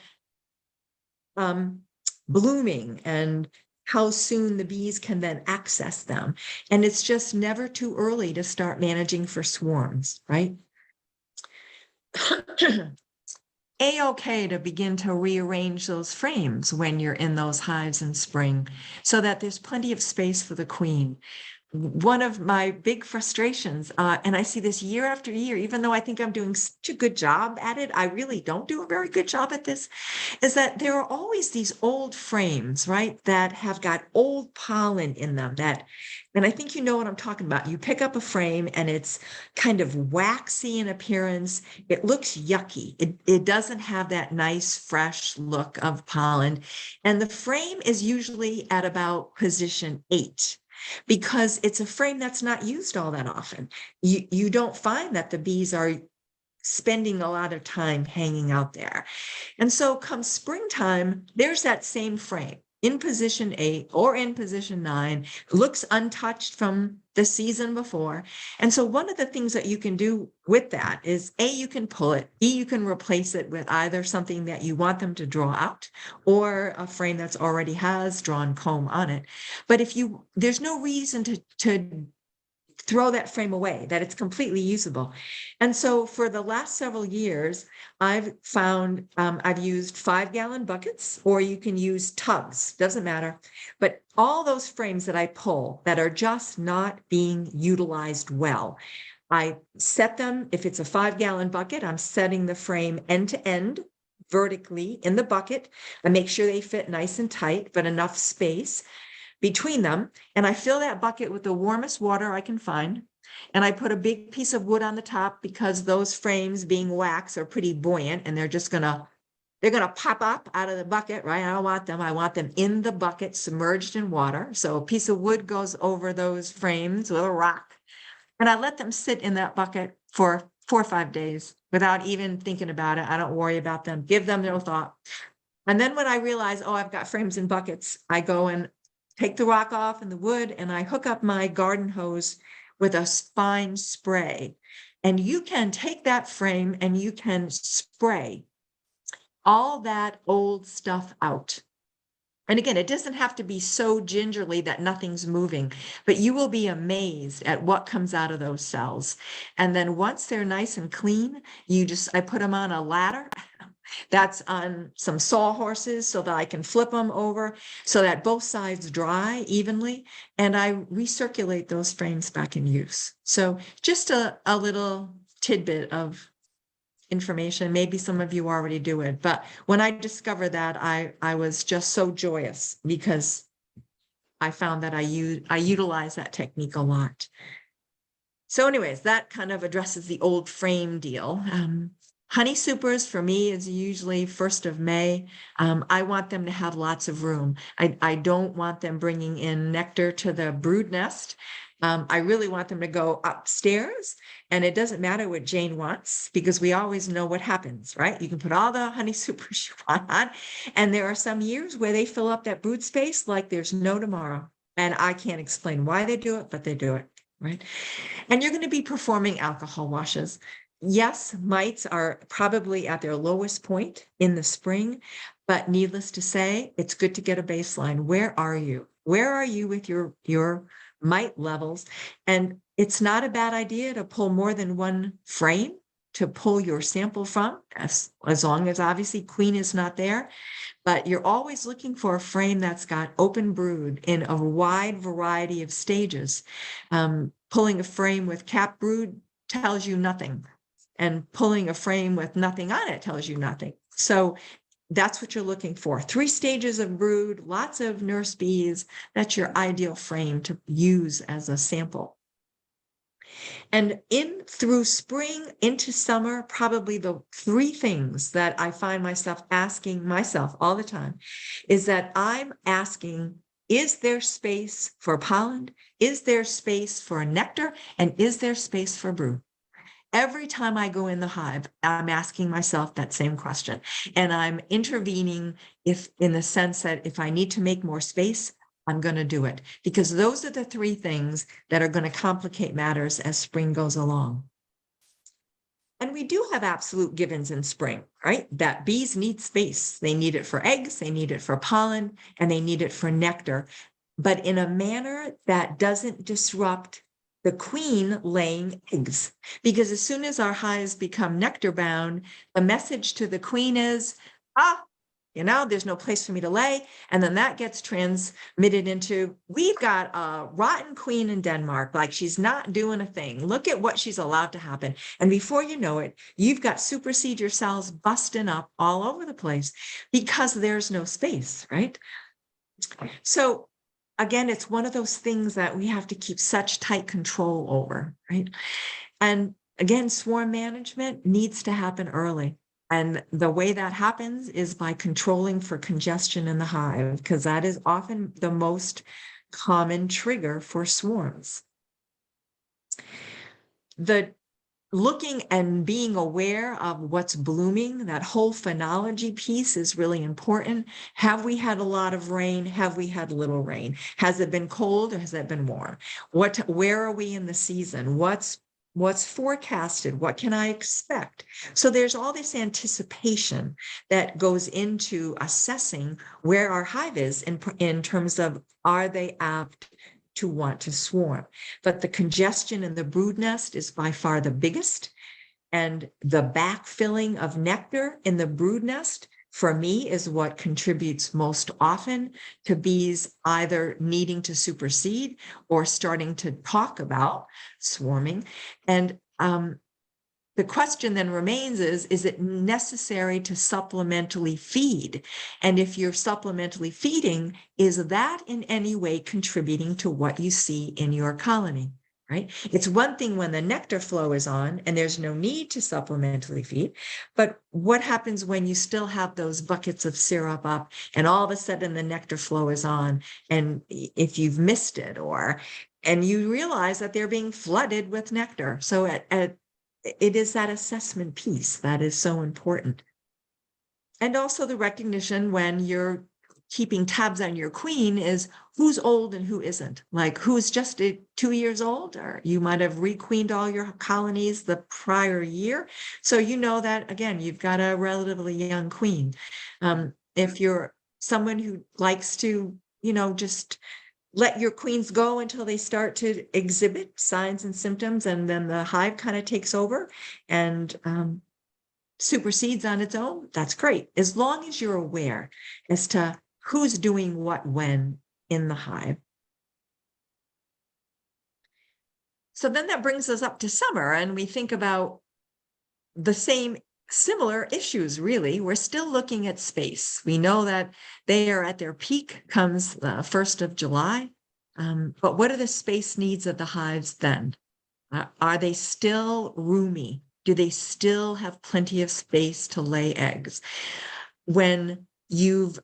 C: blooming, and how soon the bees can then access them. And it's just never too early to start managing for swarms, right? A-okay to begin to rearrange those frames when you're in those hives in spring so that there's plenty of space for the queen. One of my big frustrations, and I see this year after year, even though I think I'm doing such a good job at it, I really don't do a very good job at this, is that there are always these old frames, right, that have got old pollen in them and I think you know what I'm talking about. You pick up a frame and it's kind of waxy in appearance. It looks yucky. It doesn't have that nice, fresh look of pollen. And the frame is usually at about position 8. Because it's a frame that's not used all that often. You don't find that the bees are spending a lot of time hanging out there. And so come springtime, there's that same frame. in position 8 or in position 9, looks untouched from the season before. And so one of the things that you can do with that is A, you can pull it, B, you can replace it with either something that you want them to draw out or a frame that's already has drawn comb on it. But there's no reason to throw that frame away, that it's completely usable. And so for the last several years, I've found I've used 5-gallon buckets, or you can use tubs, doesn't matter. But all those frames that I pull that are just not being utilized well, I set them, if it's a 5-gallon bucket, I'm setting the frame end to end vertically in the bucket. I make sure they fit nice and tight, but enough space between them. And I fill that bucket with the warmest water I can find. And I put a big piece of wood on the top because those frames, being wax, are pretty buoyant and they're gonna pop up out of the bucket, right? I don't want them. I want them in the bucket, submerged in water. So a piece of wood goes over those frames with a rock. And I let them sit in that bucket for 4 or 5 days without even thinking about it. I don't worry about them, give them no thought. And then when I realize, oh, I've got frames in buckets, I go and take the rock off and the wood, and I hook up my garden hose with a fine spray. And you can take that frame and you can spray all that old stuff out. And again, it doesn't have to be so gingerly that nothing's moving, but you will be amazed at what comes out of those cells. And then once they're nice and clean, I put them on a ladder that's on some sawhorses so that I can flip them over so that both sides dry evenly. And I recirculate those frames back in use. So just a little tidbit of information. Maybe some of you already do it, but when I discovered that, I was just so joyous because I found that I utilize that technique a lot. So anyways, that kind of addresses the old frame deal. Honey supers for me is usually 1st of May. I want them to have lots of room. I don't want them bringing in nectar to the brood nest. I really want them to go upstairs, and it doesn't matter what Jane wants because we always know what happens, right? You can put all the honey supers you want on, and there are some years where they fill up that brood space like there's no tomorrow. And I can't explain why they do it, but they do it, right? And you're going to be performing alcohol washes. Yes, mites are probably at their lowest point in the spring, but needless to say, it's good to get a baseline. Where are you? Where are you with your mite levels? And it's not a bad idea to pull more than one frame to pull your sample from, as long as obviously queen is not there. But you're always looking for a frame that's got open brood in a wide variety of stages. Pulling a frame with cap brood tells you nothing. And pulling a frame with nothing on it tells you nothing. So that's what you're looking for. 3 stages of brood, lots of nurse bees. That's your ideal frame to use as a sample. And through spring into summer, probably the 3 things that I find myself asking myself all the time is that I'm asking, is there space for pollen? Is there space for nectar? And is there space for brood? Every time I go in the hive, I'm asking myself that same question. And I'm intervening in the sense that if I need to make more space, I'm going to do it. Because those are the 3 things that are going to complicate matters as spring goes along. And we do have absolute givens in spring, right? That bees need space. They need it for eggs, they need it for pollen, and they need it for nectar, but in a manner that doesn't disrupt the queen laying eggs. Because as soon as our hives become nectar bound, the message to the queen is, there's no place for me to lay. And then that gets transmitted into, we've got a rotten queen in Denmark, like she's not doing a thing. Look at what she's allowed to happen. And before you know it, you've got supersede cells busting up all over the place because there's no space, right? So again, it's one of those things that we have to keep such tight control over, right? And again, swarm management needs to happen early. And the way that happens is by controlling for congestion in the hive, because that is often the most common trigger for swarms. The looking and being aware of what's blooming, that whole phenology piece is really important. Have we had a lot of rain? Have we had little rain? Has it been cold or has it been warm? Where are we in the season? What's forecasted? What can I expect? So there's all this anticipation that goes into assessing where our hive is in terms of, are they apt to want to swarm? But the congestion in the brood nest is by far the biggest. And the backfilling of nectar in the brood nest, for me, is what contributes most often to bees either needing to supersede or starting to talk about swarming. And the question then remains is it necessary to supplementally feed? And if you're supplementally feeding, is that in any way contributing to what you see in your colony, right? It's one thing when the nectar flow is on and there's no need to supplementally feed, but what happens when you still have those buckets of syrup up and all of a sudden the nectar flow is on, and if you've missed it and you realize that they're being flooded with nectar. So it is that assessment piece that is so important. And also the recognition when you're keeping tabs on your queen is who's old and who isn't. Like who's just 2 years old, or you might have requeened all your colonies the prior year. So you know that, again, you've got a relatively young queen. If you're someone who likes to, just let your queens go until they start to exhibit signs and symptoms, and then the hive kind of takes over and supersedes on its own, that's great. As long as you're aware as to who's doing what when in the hive. So then that brings us up to summer, and we think about the similar issues, really. We're still looking at space. We know that they are at their peak comes the 1st of July. But what are the space needs of the hives then? Are they still roomy? Do they still have plenty of space to lay eggs? When you've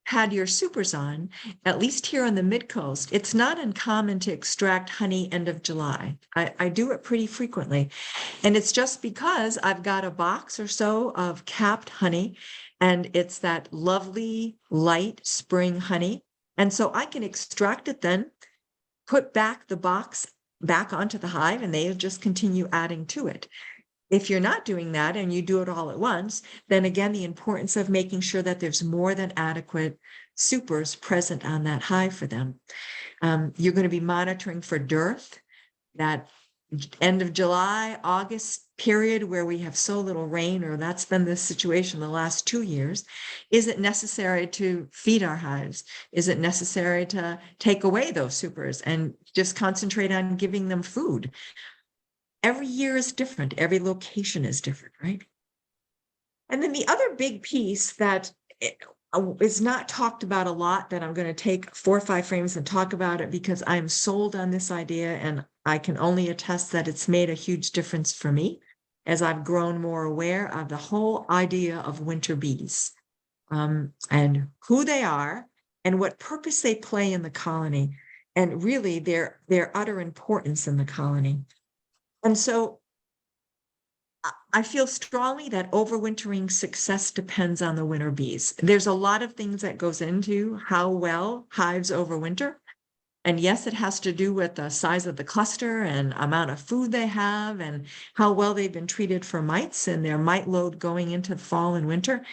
C: had your supers on, at least here on the mid-coast, it's not uncommon to extract honey end of July. I do it pretty frequently. And it's just because I've got a box or so of capped honey, and it's that lovely light spring honey. And so I can extract it then, put back the box back onto the hive, and they'll just continue adding to it. If you're not doing that and you do it all at once, then again, the importance of making sure that there's more than adequate supers present on that hive for them. You're going to be monitoring for dearth, that end of July, August period where we have so little rain, or that's been the situation the last 2 years. Is it necessary to feed our hives? Is it necessary to take away those supers and just concentrate on giving them food? Every year is different. Every location is different, right? And then the other big piece that is not talked about a lot, that I'm going to take 4 or 5 frames and talk about it because I'm sold on this idea, and I can only attest that it's made a huge difference for me as I've grown more aware of the whole idea of winter bees, and who they are and what purpose they play in the colony, and really their utter importance in the colony. And so I feel strongly that overwintering success depends on the winter bees. There's a lot of things that goes into how well hives overwinter. And yes, it has to do with the size of the cluster and amount of food they have and how well they've been treated for mites and their mite load going into fall and winter.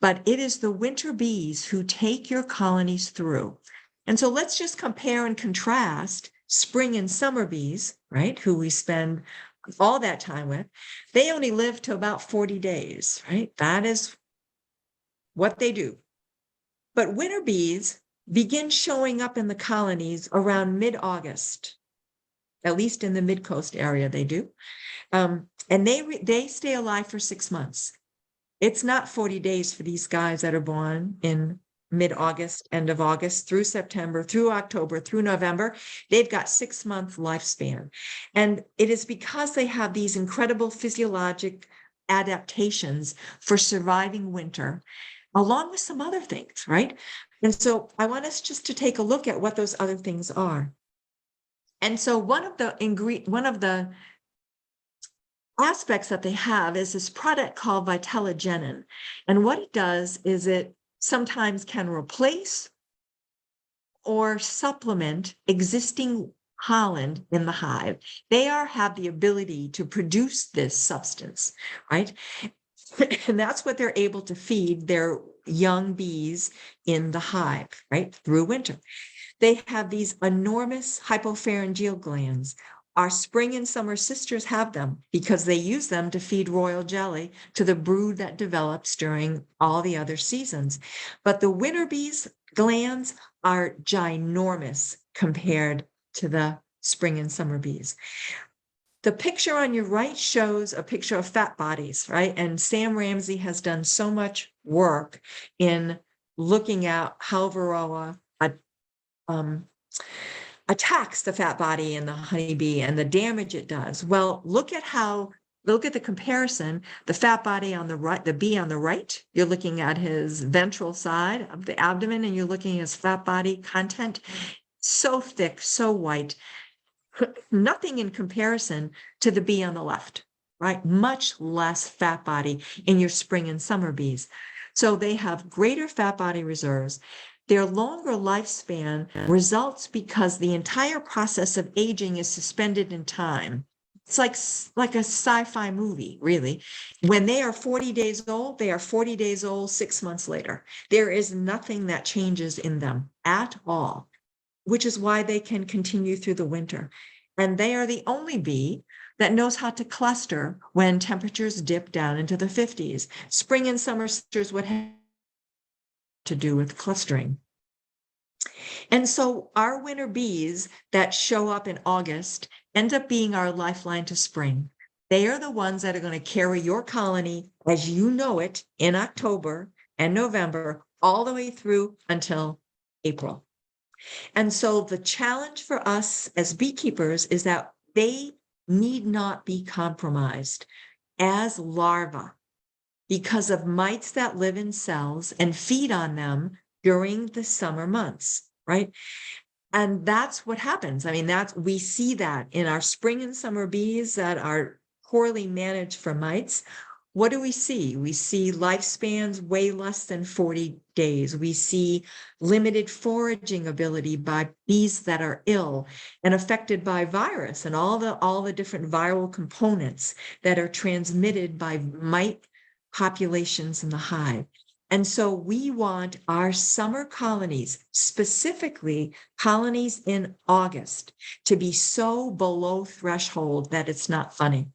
C: But it is the winter bees who take your colonies through. And so let's just compare and contrast spring and summer bees, right, who we spend all that time with. They only live to about 40 days, right? That is what they do. But winter bees begin showing up in the colonies around mid-August, at least in the mid-coast area they do. And they stay alive for 6 months. It's not 40 days for these guys that are born in mid-August, end of August, through September, through October, through November. They've got 6-month lifespan. And it is because they have these incredible physiologic adaptations for surviving winter, along with some other things, right? And so I want us just to take a look at what those other things are. And so one of the aspects that they have is this product called vitellogenin. And what it does is it sometimes can replace or supplement existing pollen in the hive. They have the ability to produce this substance, right? And that's what they're able to feed their young bees in the hive, right, through winter. They have these enormous hypopharyngeal glands. Our spring and summer sisters have them because they use them to feed royal jelly to the brood that develops during all the other seasons. But the winter bees' glands are ginormous compared to the spring and summer bees. The picture on your right shows a picture of fat bodies, right? And Sam Ramsey has done so much work in looking at how varroa attacks the fat body in the honeybee and the damage it does. Well, look at the comparison, the fat body on the right, the bee on the right, you're looking at his ventral side of the abdomen and you're looking at his fat body content, so thick, so white, nothing in comparison to the bee on the left, right? Much less fat body in your spring and summer bees. So they have greater fat body reserves. Their longer lifespan results because the entire process of aging is suspended in time. It's like a sci-fi movie, really. When they are 40 days old, they are 40 days old 6 months later. There is nothing that changes in them at all, which is why they can continue through the winter. And they are the only bee that knows how to cluster when temperatures dip down into the 50s. Spring and summer sisters would have to do with clustering. And so our winter bees that show up in August end up being our lifeline to spring. They are the ones that are going to carry your colony as you know it in October and November, all the way through until April. And so the challenge for us as beekeepers is that they need not be compromised as larvae because of mites that live in cells and feed on them during the summer months, right? And that's what happens. I mean, we see that in our spring and summer bees that are poorly managed for mites. What do we see? We see lifespans way less than 40 days. We see limited foraging ability by bees that are ill and affected by virus and all the different viral components that are transmitted by mite populations in the hive. And so we want our summer colonies, specifically colonies in August, to be so below threshold that it's not funny.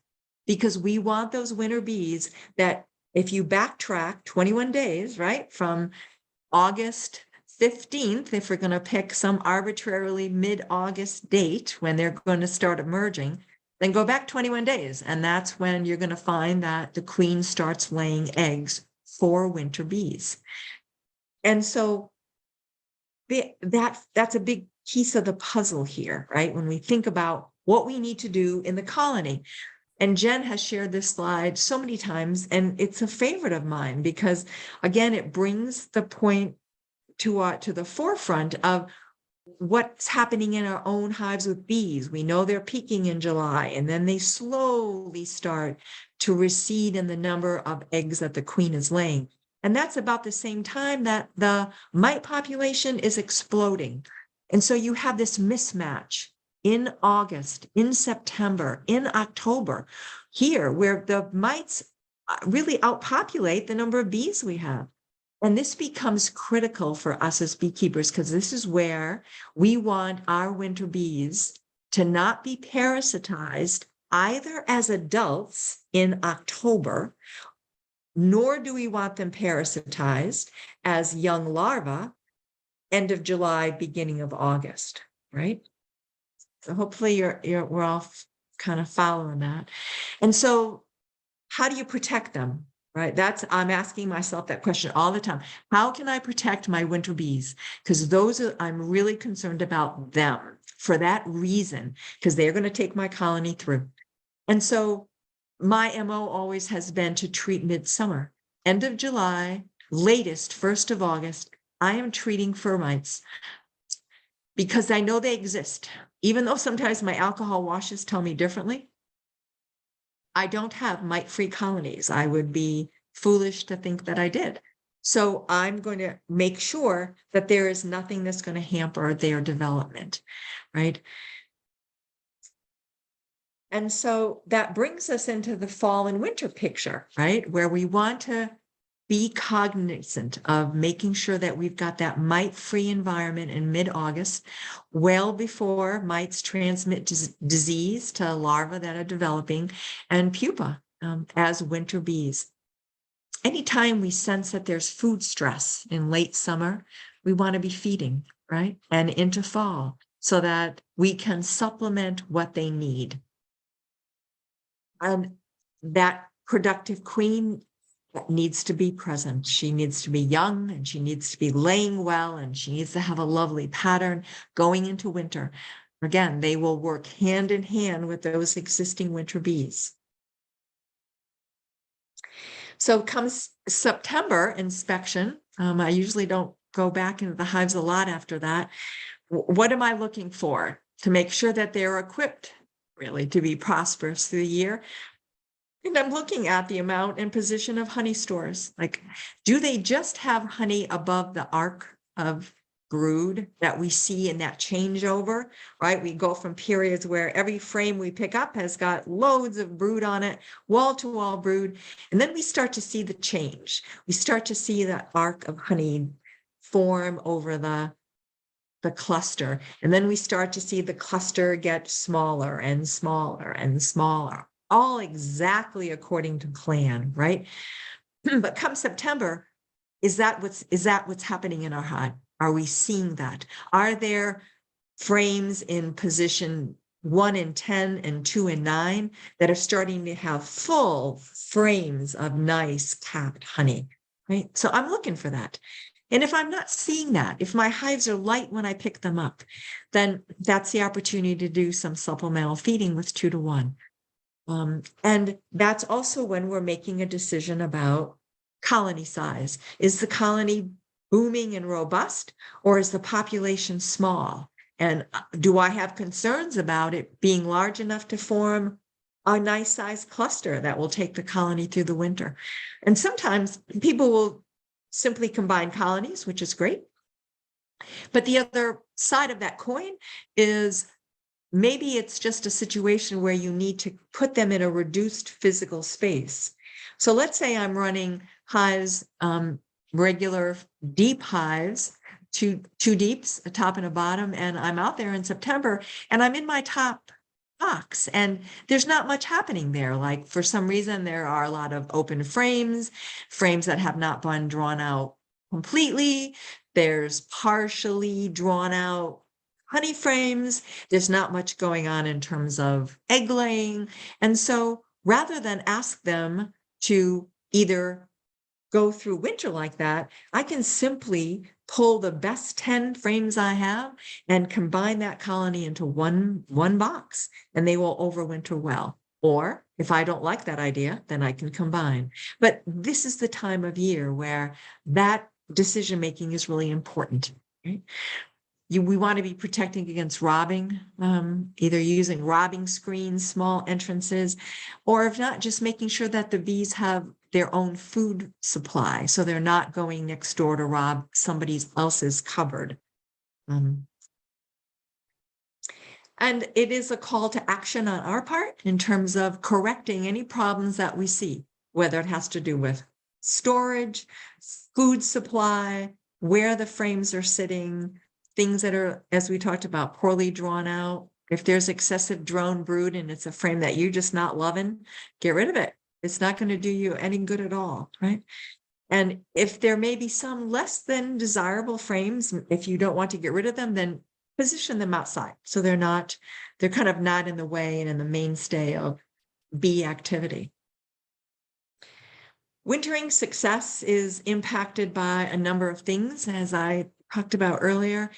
C: Because we want those winter bees that if you backtrack 21 days, right, from August 15th, if we're going to pick some arbitrarily mid-August date when they're going to start emerging, then go back 21 days. And that's when you're going to find that the queen starts laying eggs for winter bees. And so that's a big piece of the puzzle here, right? When we think about what we need to do in the colony. And Jen has shared this slide so many times, and it's a favorite of mine because, again, it brings the point to the forefront of what's happening in our own hives with bees. We know they're peaking in July, and then they slowly start to recede in the number of eggs that the queen is laying. And that's about the same time that the mite population is exploding. And so you have this mismatch in August, in September, in October, here where the mites really outpopulate the number of bees we have. And this becomes critical for us as beekeepers because this is where we want our winter bees to not be parasitized either as adults in October, nor do we want them parasitized as young larvae end of July, beginning of August, right? So hopefully we're all kind of following that. And so how do you protect them, right? I'm asking myself that question all the time. How can I protect my winter bees? Because I'm really concerned about them for that reason, because they're going to take my colony through. And so my MO always has been to treat midsummer, end of July, latest 1st of August. I am treating fur mites because I know they exist. Even though sometimes my alcohol washes tell me differently, I don't have mite-free colonies. I would be foolish to think that I did. So I'm going to make sure that there is nothing that's going to hamper their development, right? And so that brings us into the fall and winter picture, right? Where we want to be cognizant of making sure that we've got that mite-free environment in mid-August, well before mites transmit disease to larvae that are developing and pupa as winter bees. Anytime we sense that there's food stress in late summer, we want to be feeding, right? And into fall so that we can supplement what they need. And that productive queen needs to be present. She needs to be young and she needs to be laying well and she needs to have a lovely pattern going into winter. Again, they will work hand in hand with those existing winter bees. So comes September inspection. I usually don't go back into the hives a lot after that. What am I looking for to make sure that they're equipped really to be prosperous through the year? And I'm looking at the amount and position of honey stores. Like, do they just have honey above the arc of brood that we see in that changeover, right? We go from periods where every frame we pick up has got loads of brood on it, wall to wall brood. And then we start to see the change. We start to see that arc of honey form over the cluster. And then we start to see the cluster get smaller and smaller and smaller, all exactly according to plan, right? But come September, is that what's happening in our hive? Are we seeing that? Are there frames in position 1 and 10 and 2 and 9 that are starting to have full frames of nice capped honey, right? So I'm looking for that. And if I'm not seeing that, if my hives are light when I pick them up, then that's the opportunity to do some supplemental feeding with 2 to 1. And that's also when we're making a decision about colony size. Is the colony booming and robust, or is the population small? And do I have concerns about it being large enough to form a nice sized cluster that will take the colony through the winter? And sometimes people will simply combine colonies, which is great. But the other side of that coin is maybe it's just a situation where you need to put them in a reduced physical space. So let's say I'm running hives, regular deep hives, two deeps, a top and a bottom, and I'm out there in September and I'm in my top box and there's not much happening there. Like for some reason, there are a lot of open frames that have not been drawn out completely. There's partially drawn out honey frames. There's not much going on in terms of egg laying. And so rather than ask them to either go through winter like that, I can simply pull the best 10 frames I have and combine that colony into one box, and they will overwinter well. Or if I don't like that idea, then I can combine. But this is the time of year where that decision-making is really important, right? We want to be protecting against robbing, either using robbing screens, small entrances, or if not, just making sure that the bees have their own food supply. So they're not going next door to rob somebody else's cupboard. And it is a call to action on our part in terms of correcting any problems that we see, whether it has to do with storage, food supply, where the frames are sitting, things that are, as we talked about, poorly drawn out. If there's excessive drone brood and it's a frame that you're just not loving, get rid of it. It's not going to do you any good at all, right? And if there may be some less than desirable frames, if you don't want to get rid of them, then position them outside. So they're kind of not in the way and in the mainstay of bee activity. Wintering success is impacted by a number of things, as I talked about earlier.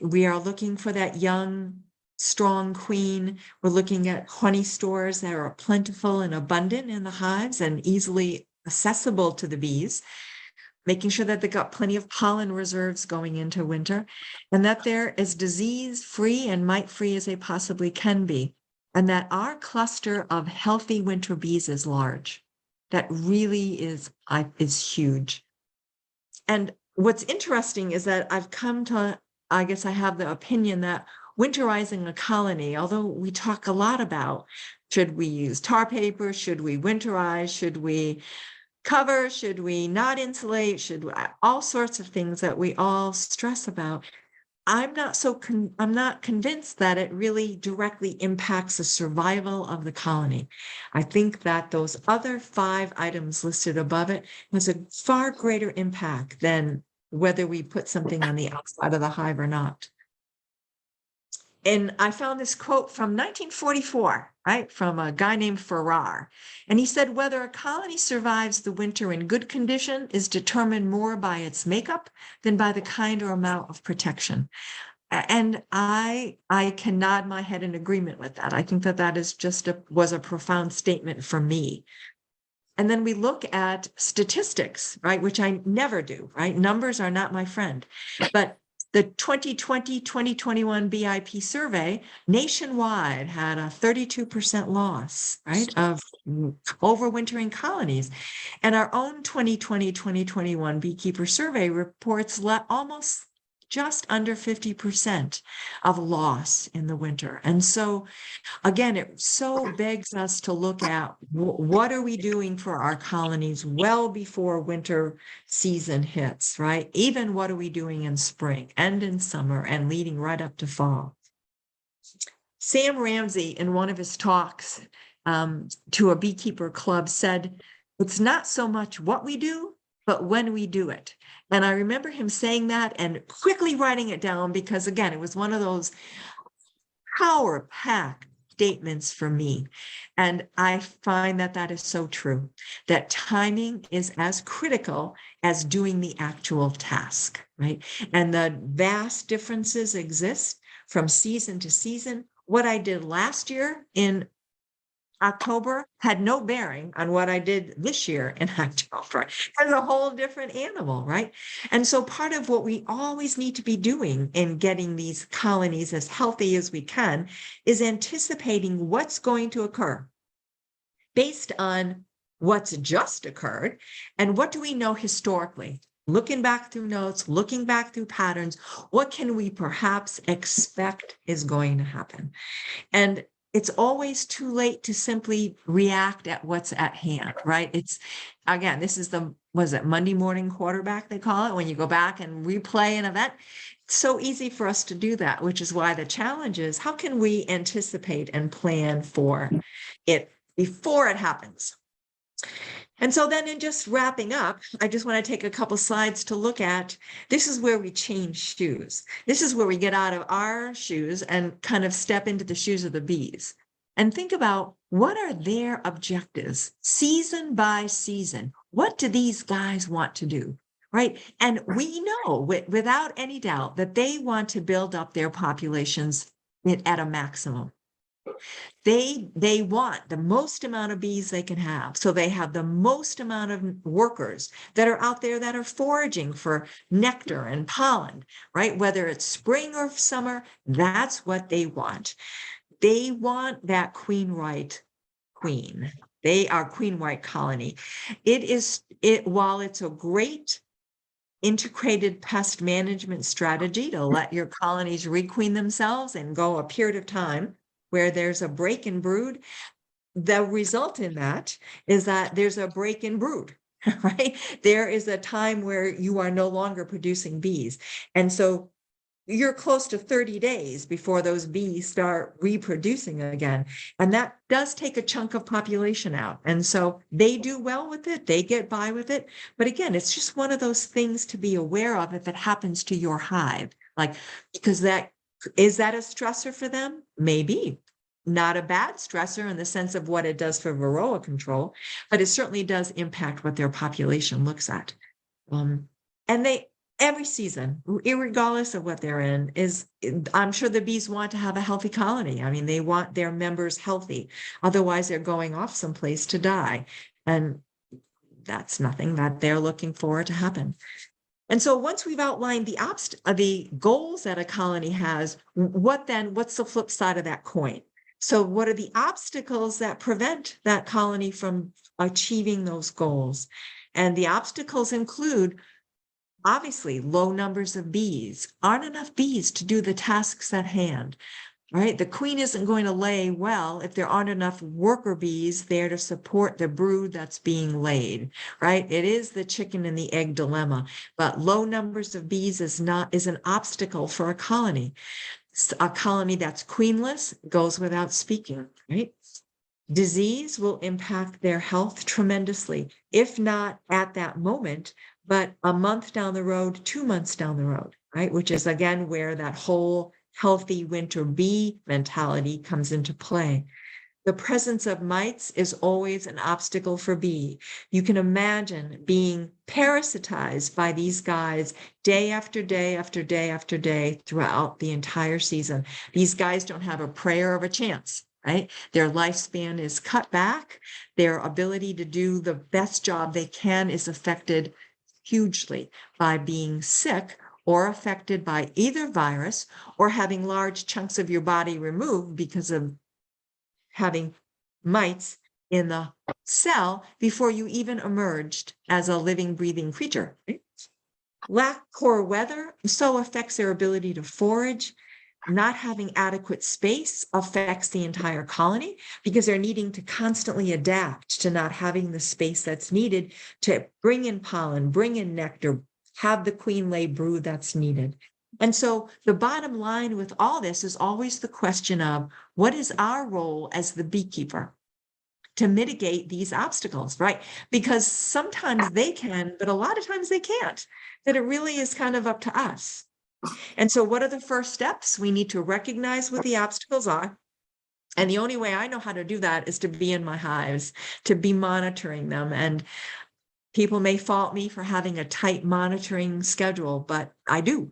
C: We are looking for that young, strong queen. We're looking at honey stores that are plentiful and abundant in the hives and easily accessible to the bees, making sure that they've got plenty of pollen reserves going into winter, and that they're as disease-free and mite-free as they possibly can be. and that our cluster of healthy winter bees is large. That really is huge. And what's interesting is that I've come to, I guess I have the opinion that winterizing a colony, although we talk a lot about, should we use tar paper? Should we winterize? Should we cover? Should we not insulate? Should we, all sorts of things that we all stress about. I'm not convinced that it really directly impacts the survival of the colony. I think that those other 5 items listed above it has a far greater impact than whether we put something on the outside of the hive or not. And I found this quote from 1944, right, from a guy named Farrar. And he said, whether a colony survives the winter in good condition is determined more by its makeup than by the kind or amount of protection. And I can nod my head in agreement with that. I think that that is was a profound statement for me. And then we look at statistics, right, which I never do, right? Numbers are not my friend. But the 2020-2021 BIP survey nationwide had a 32% loss, right, of overwintering colonies. And our own 2020-2021 beekeeper survey reports almost just under 50% of loss in the winter. And so again, it so begs us to look at what are we doing for our colonies well before winter season hits, right? Even what are we doing in spring and in summer and leading right up to fall? Sam Ramsey, in one of his talks to a beekeeper club, said, it's not so much what we do, but when we do it. And I remember him saying that and quickly writing it down because, again, it was one of those power-packed statements for me. And I find that that is so true, that timing is as critical as doing the actual task, right? And the vast differences exist from season to season. What I did last year in October had no bearing on what I did this year in October. It's a whole different animal, right? And so part of what we always need to be doing in getting these colonies as healthy as we can is anticipating what's going to occur based on what's just occurred and what do we know historically. Looking back through notes, looking back through patterns, what can we perhaps expect is going to happen? And it's always too late to simply react at what's at hand, right? It's, again, this is was it Monday morning quarterback, they call it, when you go back and replay an event. It's so easy for us to do that, which is why the challenge is, how can we anticipate and plan for it before it happens? And so then in just wrapping up, I just want to take a couple slides to look at, this is where we change shoes. This is where we get out of our shoes and kind of step into the shoes of the bees and think about what are their objectives season by season? What do these guys want to do, right? And we know without any doubt that they want to build up their populations at a maximum. They want the most amount of bees they can have. So they have the most amount of workers that are out there that are foraging for nectar and pollen, right? Whether it's spring or summer, that's what they want. They want that queen queen. They are queen white colony. While it's a great integrated pest management strategy to let your colonies requeen themselves and go a period of time where there's a break in brood, the result in that is that there's a break in brood, right? There is a time where you are no longer producing bees. And so you're close to 30 days before those bees start reproducing again. And that does take a chunk of population out. And so they do well with it, they get by with it. But again, it's just one of those things to be aware of if it happens to your hive, like, because is that a stressor for them? Maybe. Not a bad stressor in the sense of what it does for varroa control, but it certainly does impact what their population looks at. And every season, regardless of what they're in, I'm sure the bees want to have a healthy colony. I mean, they want their members healthy. Otherwise, they're going off someplace to die. And that's nothing that they're looking for to happen. And so once we've outlined the goals that a colony has, what's the flip side of that coin? So what are the obstacles that prevent that colony from achieving those goals? And the obstacles include, obviously, low numbers of bees, aren't enough bees to do the tasks at hand, right? The queen isn't going to lay well if there aren't enough worker bees there to support the brood that's being laid, right? It is the chicken and the egg dilemma, but low numbers of bees is an obstacle for a colony. A colony that's queenless goes without speaking, right? Disease will impact their health tremendously, if not at that moment, but a month down the road, 2 months down the road, right? Which is again where that whole healthy winter bee mentality comes into play. The presence of mites is always an obstacle for bee. You can imagine being parasitized by these guys day after day after day after day throughout the entire season. These guys don't have a prayer of a chance, right? Their lifespan is cut back. Their ability to do the best job they can is affected hugely by being sick or affected by either virus or having large chunks of your body removed because of having mites in the cell before you even emerged as a living, breathing creature. Lack poor weather so affects their ability to forage. Not having adequate space affects the entire colony because they're needing to constantly adapt to not having the space that's needed to bring in pollen, bring in nectar, have the queen lay brood that's needed. And so the bottom line with all this is always the question of what is our role as the beekeeper to mitigate these obstacles, right? Because sometimes they can, but a lot of times they can't, that it really is kind of up to us. And so what are the first steps? We need to recognize what the obstacles are. And the only way I know how to do that is to be in my hives, to be monitoring them. And people may fault me for having a tight monitoring schedule, but I do.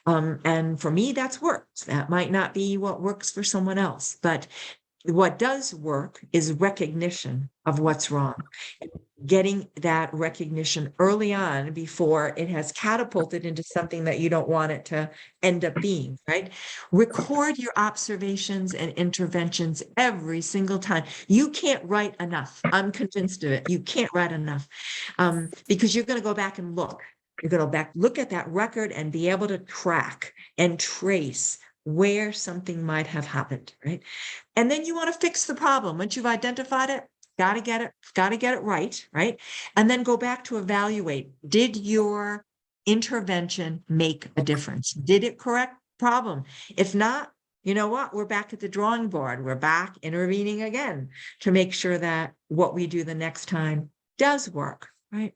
C: And for me, that's worked. That might not be what works for someone else, but what does work is recognition of what's wrong. Getting that recognition early on before it has catapulted into something that you don't want it to end up being, right? Record your observations and interventions every single time. You can't write enough. I'm convinced of it. You can't write enough because you're going to go back and look. You're going to look at that record and be able to track and trace where something might have happened, right? And then you want to fix the problem. Once you've identified it, got to get it right, right? And then go back to evaluate. Did your intervention make a difference? Did it correct problem? If not, you know what? We're back at the drawing board. We're back intervening again to make sure that what we do the next time does work, right?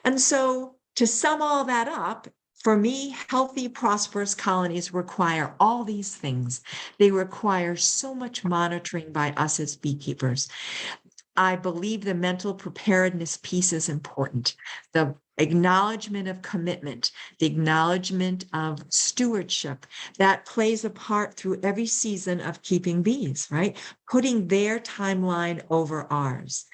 C: And so to sum all that up, for me, healthy, prosperous colonies require all these things. They require so much monitoring by us as beekeepers. I believe the mental preparedness piece is important. The acknowledgement of commitment, the acknowledgement of stewardship, that plays a part through every season of keeping bees, right? Putting their timeline over ours.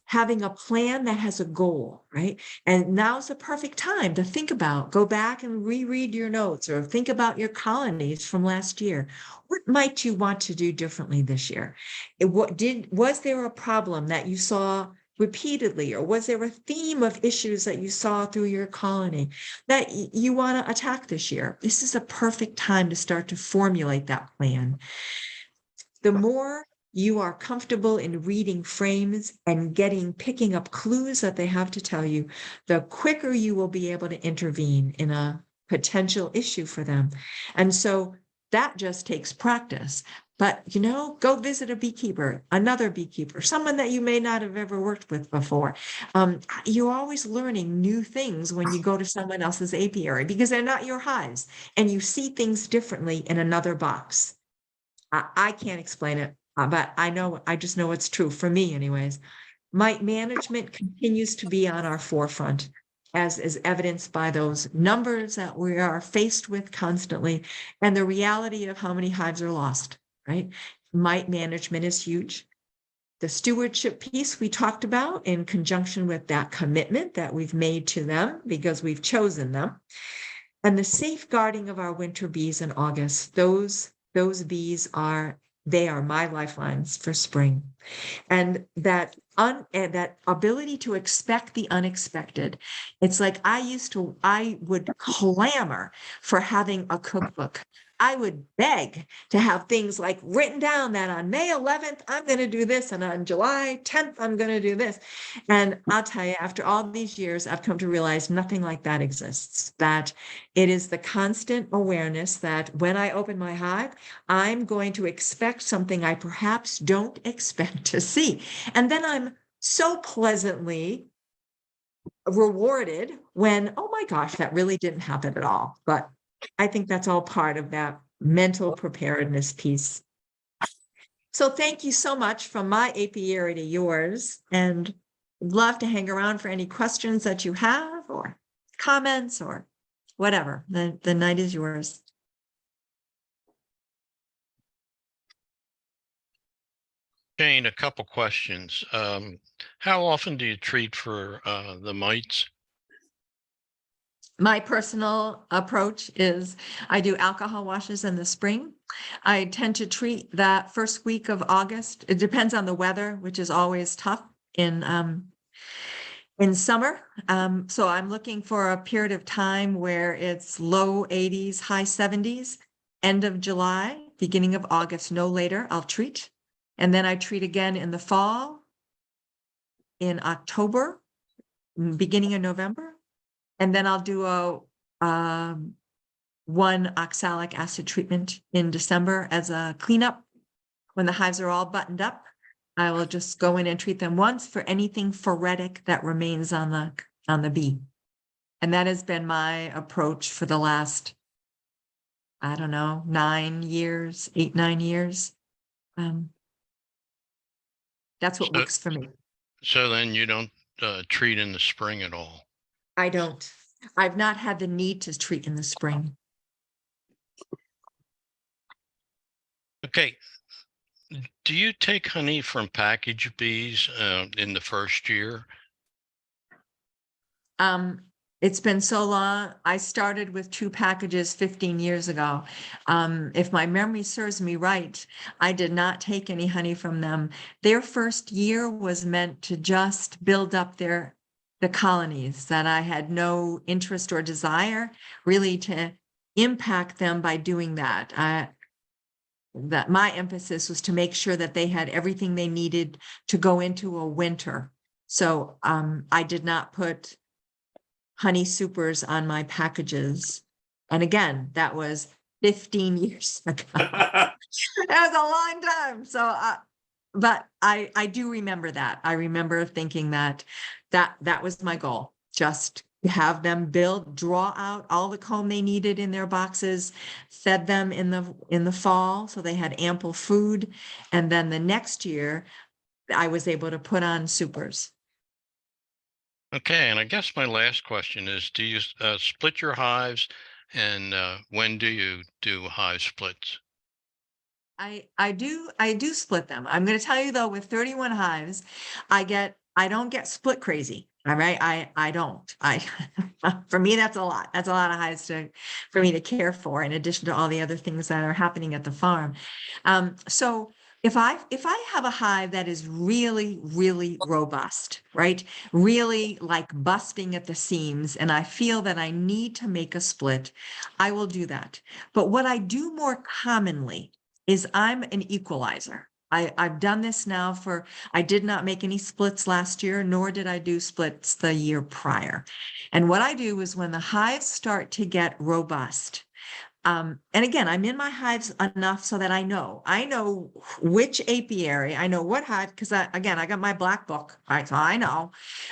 C: Having a plan that has a goal, right? And now's the perfect time to think about, go back and reread your notes or think about your colonies from last year. What might you want to do differently this year? Was there a problem that you saw repeatedly, or was there a theme of issues that you saw through your colony that you want to attack this year? This is a perfect time to start to formulate that plan. The more you are comfortable in reading frames and picking up clues that they have to tell you, the quicker you will be able to intervene in a potential issue for them. And so that just takes practice. But, go visit a beekeeper, another beekeeper, someone that you may not have ever worked with before. You're always learning new things when you go to someone else's apiary because they're not your hives and you see things differently in another box. I can't explain it, but I just know it's true for me anyways. Mite management continues to be on our forefront, as is evidenced by those numbers that we are faced with constantly and the reality of how many hives are lost, right? Mite management is huge. The stewardship piece we talked about in conjunction with that commitment that we've made to them because we've chosen them. And the safeguarding of our winter bees in August, those bees are They are my lifelines for spring. And that ability to expect the unexpected. It's like I would clamor for having a cookbook. I would beg to have things like written down that on May 11th, I'm going to do this, and on July 10th, I'm going to do this. And I'll tell you, after all these years, I've come to realize nothing like that exists, that it is the constant awareness that when I open my hive, I'm going to expect something I perhaps don't expect to see. And then I'm so pleasantly rewarded when, oh my gosh, that really didn't happen at all. But I think that's all part of that mental preparedness piece. So thank you so much from my apiary to yours, and love to hang around for any questions that you have or comments or whatever. The night is yours.
E: Jane, a couple questions. How often do you treat for the mites?
C: My personal approach is I do alcohol washes in the spring. I tend to treat that first week of August. It depends on the weather, which is always tough in summer. So I'm looking for a period of time where it's low 80s, high 70s, end of July, beginning of August, no later, I'll treat. And then I treat again in the fall, in October, beginning of November. And then I'll do one oxalic acid treatment in December as a cleanup. When the hives are all buttoned up, I will just go in and treat them once for anything phoretic that remains on the bee. And that has been my approach for the last, I don't know, 9 years, 8, 9 years. That's what works for me.
E: So then you don't treat in the spring at all?
C: I don't. I've not had the need to treat in the spring.
E: Okay. Do you take honey from package bees in the first year?
C: It's been so long. I started with 2 packages 15 years ago. If my memory serves me right, I did not take any honey from them. Their first year was meant to just build up the colonies, that I had no interest or desire really to impact them by doing that. That my emphasis was to make sure that they had everything they needed to go into a winter. So I did not put honey supers on my packages. And again, that was 15 years ago. That was a long time. So, but I do remember that. I remember thinking that was my goal, just have them draw out all the comb they needed in their boxes, fed them in the fall, so they had ample food. And then the next year, I was able to put on supers.
E: Okay, and I guess my last question is, do you split your hives, and when do you do hive splits?
C: I do split them. I'm going to tell you though, with 31 hives, I don't get split crazy. All right. I don't. For me, that's a lot. That's a lot of hives for me to care for, in addition to all the other things that are happening at the farm. So if I have a hive that is really, really robust, right? Really like busting at the seams, and I feel that I need to make a split, I will do that. But what I do more commonly is I'm an equalizer. I've done this now I did not make any splits last year, nor did I do splits the year prior. And what I do is when the hives start to get robust, and again, I'm in my hives enough so that I know which apiary, I know what hive, because I got my black book, right? So I know.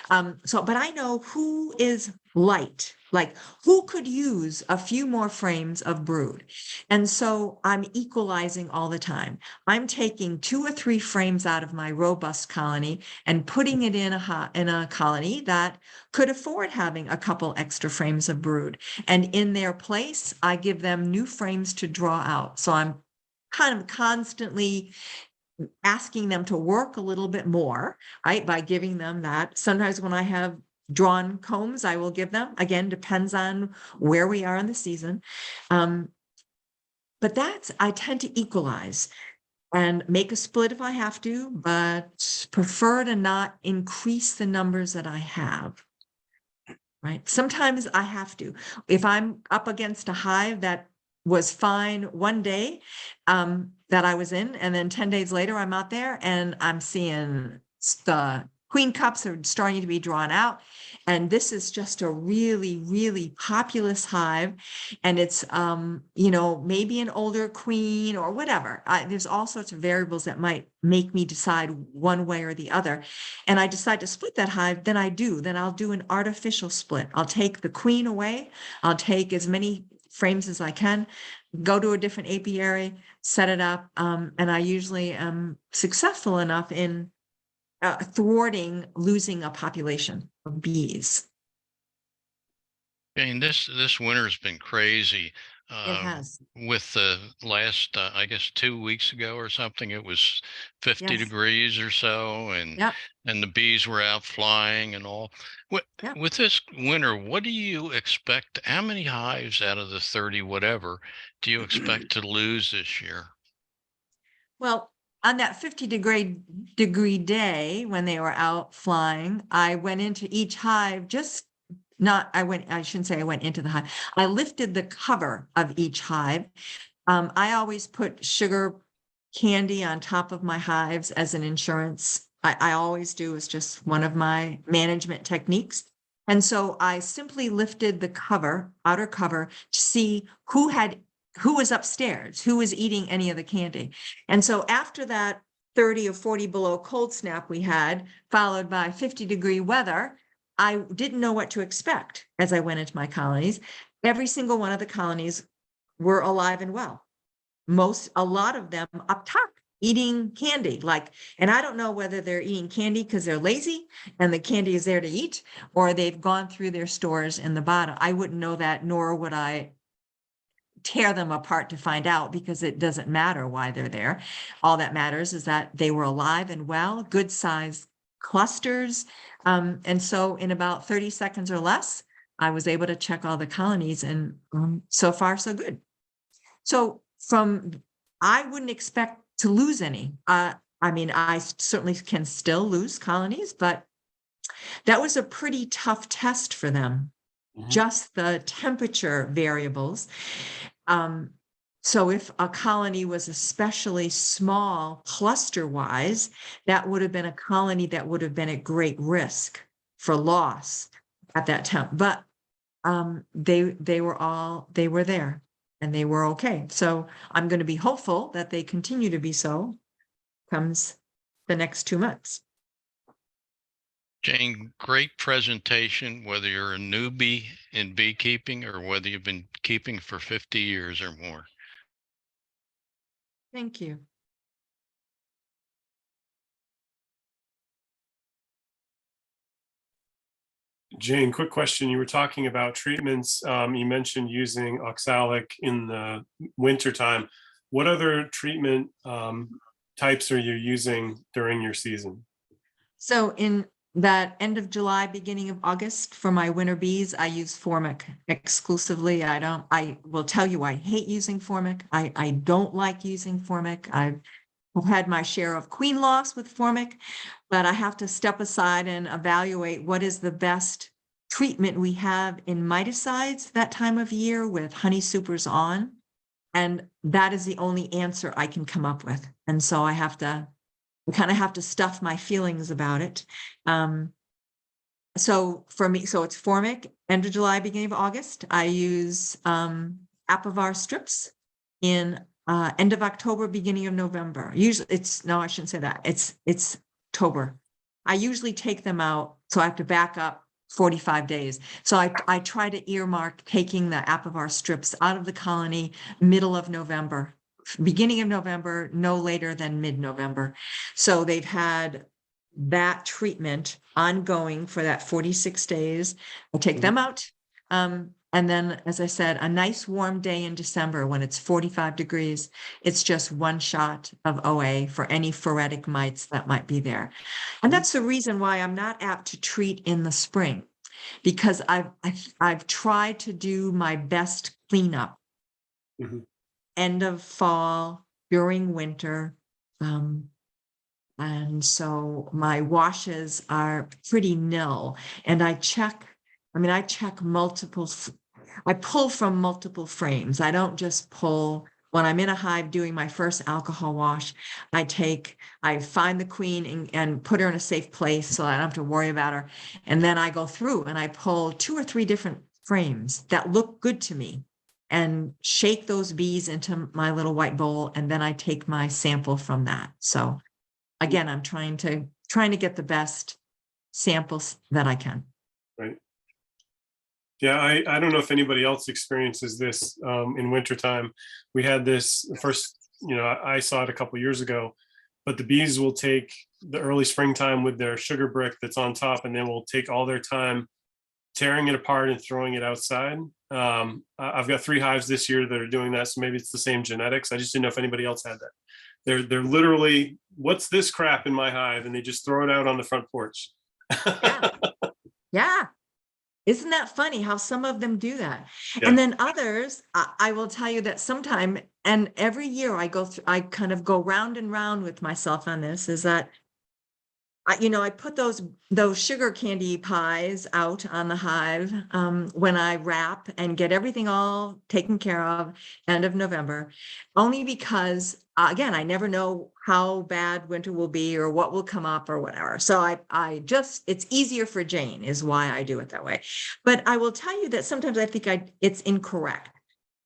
C: But I know who is light, like who could use a few more frames of brood. And so I'm equalizing all the time. I'm taking 2 or 3 frames out of my robust colony and putting it in a colony that could afford having a couple extra frames of brood. And in their place, I give them new frames to draw out. So I'm kind of constantly asking them to work a little bit more, right? By giving them that. Sometimes when I have drawn combs, I will give them, again, depends on where we are in the season. But I tend to equalize. and make a split if I have to, but prefer to not increase the numbers that I have. Right? Sometimes I have to. If I'm up against a hive that was fine one day that I was in, and then 10 days later I'm out there and I'm seeing the queen cups are starting to be drawn out. And this is just a really, really populous hive. And it's, maybe an older queen or whatever. There's all sorts of variables that might make me decide one way or the other. And I decide to split that hive, then I'll do an artificial split. I'll take the queen away. I'll take as many frames as I can, go to a different apiary, set it up. And I usually am successful enough in thwarting losing a population of bees.
E: And this winter's been crazy.
C: It has.
E: With the last, I guess 2 weeks ago or something, it was 50
C: Yes.
E: degrees or so,
C: Yep.
E: and the bees were out flying and all.
C: Yep.
E: With this winter, what do you expect? How many hives out of the 30 whatever do you expect to lose this year?
C: Well, on that 50-degree day when they were out flying, I went into each hive, I shouldn't say I went into the hive. I lifted the cover of each hive. I always put sugar candy on top of my hives as an insurance. I always do. It's just one of my management techniques. And so I simply lifted the outer cover, to see who was upstairs, who was eating any of the candy. And so after that 30 or 40 below cold snap we had, followed by 50-degree weather, I didn't know what to expect as I went into my colonies. Every single one of the colonies were alive and well. A lot of them up top eating candy, and I don't know whether they're eating candy because they're lazy and the candy is there to eat, or they've gone through their stores in the bottom. I wouldn't know that, nor would I tear them apart to find out, because it doesn't matter why they're there. All that matters is that they were alive and well, good sized clusters. And so in about 30 seconds or less, I was able to check all the colonies, and so far so good. So I wouldn't expect to lose any. I certainly can still lose colonies, but that was a pretty tough test for them. Just the temperature variables. So if a colony was especially small cluster-wise, that would have been a colony that would have been at great risk for loss at that temp. But they were there and they were okay. So I'm going to be hopeful that they continue to be so comes the next 2 months.
E: Jane, great presentation, whether you're a newbie in beekeeping or whether you've been keeping for 50 years or more.
C: Thank you.
A: Jane, quick question. You were talking about treatments. You mentioned using oxalic in the winter time. What other treatment types are you using during your season?
C: So in that end of July, beginning of August, for my winter bees, I use Formic exclusively. I will tell you, I hate using Formic. I don't like using Formic. I've had my share of queen loss with Formic, but I have to step aside and evaluate what is the best treatment we have in miticides that time of year with honey supers on. And that is the only answer I can come up with. And so I kind of have to stuff my feelings about it. So for me, so it's Formic, end of July, beginning of August. I use Apivar strips in end of October, beginning of November. Usually I shouldn't say that. It's October. I usually take them out, so I have to back up 45 days. So I try to earmark taking the Apivar strips out of the colony middle of November, beginning of November, no later than mid-November. So they've had that treatment ongoing for that 46 days. I take them out. And then, as I said, a nice warm day in December when it's 45 degrees, it's just one shot of OA for any phoretic mites that might be there. And that's the reason why I'm not apt to treat in the spring, because I've tried to do my best cleanup end of fall, during winter, And so my washes are pretty nil, and I check multiple, I pull from multiple frames. I don't just pull, when I'm in a hive doing my first alcohol wash, I find the queen and put her in a safe place so I don't have to worry about her. And then I go through and I pull 2 or 3 different frames that look good to me and shake those bees into my little white bowl. And then I take my sample from that. So again, I'm trying to get the best samples that I can.
A: Right. Yeah, I don't know if anybody else experiences this in wintertime. We had this first, I saw it a couple years ago, but the bees will take the early springtime with their sugar brick that's on top, and then will take all their time tearing it apart and throwing it outside. I've got 3 hives this year that are doing that, so maybe it's the same genetics. I just didn't know if anybody else had that. They're literally, what's this crap in my hive? And they just throw it out on the front porch.
C: Yeah. Yeah. Isn't that funny how some of them do that?
A: Yeah.
C: And then others, I will tell you that sometime, and every year I kind of go round and round with myself on this, is that I put those sugar candy pies out on the hive when I wrap and get everything all taken care of end of November, only because again, I never know how bad winter will be or what will come up or whatever. So I just, it's easier for Jane is why I do it that way. But I will tell you that sometimes I think it's incorrect.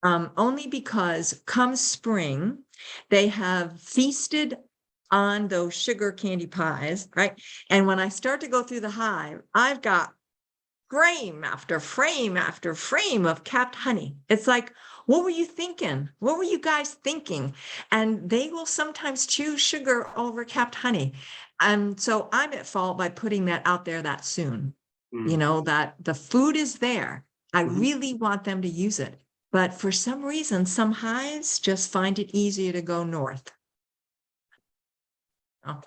C: Only because come spring, they have feasted on those sugar candy pies, right? And when I start to go through the hive, I've got frame after frame after frame of capped honey. It's like, what were you thinking? What were you guys thinking? And they will sometimes choose sugar over capped honey. And so I'm at fault by putting that out there that soon. That the food is there. I really want them to use it. But for some reason, some hives just find it easier to go north. Oh.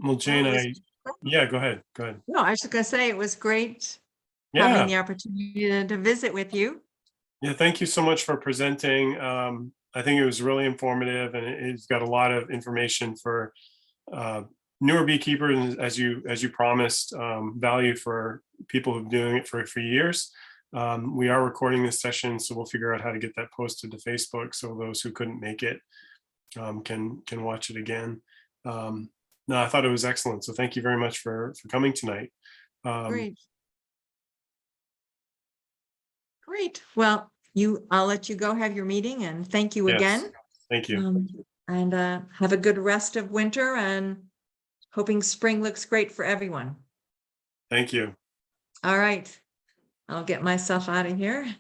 A: Well, Jane,
C: Well,
A: yeah, go ahead. Go ahead.
C: no, I was just gonna say it was great having
A: Yeah.
C: the opportunity to visit with you.
A: Yeah. Thank you so much for presenting. I think it was really informative, and it's got a lot of information for newer beekeepers, as you promised, value for people who've been doing it for years. We are recording this session, so we'll figure out how to get that posted to Facebook, so those who couldn't make it can watch it again. No, I thought it was excellent. So thank you very much for coming tonight.
C: Great. Great. Well, I'll let you go have your meeting, and thank you
A: Yes,
C: again.
A: thank you.
C: And have a good rest of winter, and hoping spring looks great for everyone.
A: Thank you.
C: All right. I'll get myself out of here.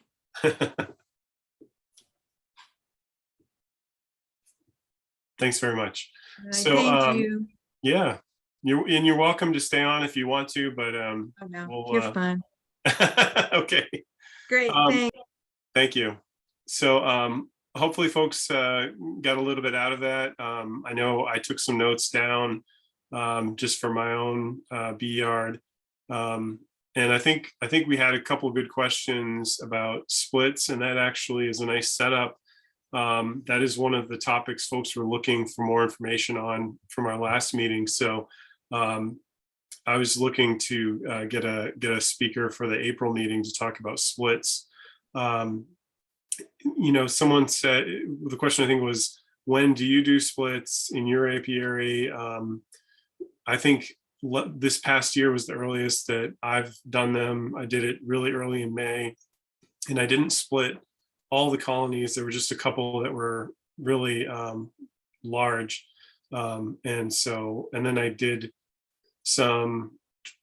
A: Thanks very much.
C: Right,
A: So,
C: thank you.
A: Yeah, you're welcome to stay on if you want to, but
C: Oh, no,
A: we'll,
C: you're fine.
A: okay.
C: Great. Thanks.
A: Thank you. So hopefully folks got a little bit out of that. I know I took some notes down just for my own bee yard. And I think we had a couple of good questions about splits, and that actually is a nice setup. That is one of the topics folks were looking for more information on from our last meeting. So I was looking to get a speaker for the April meeting to talk about splits. Someone said, the question I think was, when do you do splits in your apiary? I think this past year was the earliest that I've done them. I did it really early in May, and I didn't split all the colonies. There were just a couple that were really large. And then I did some,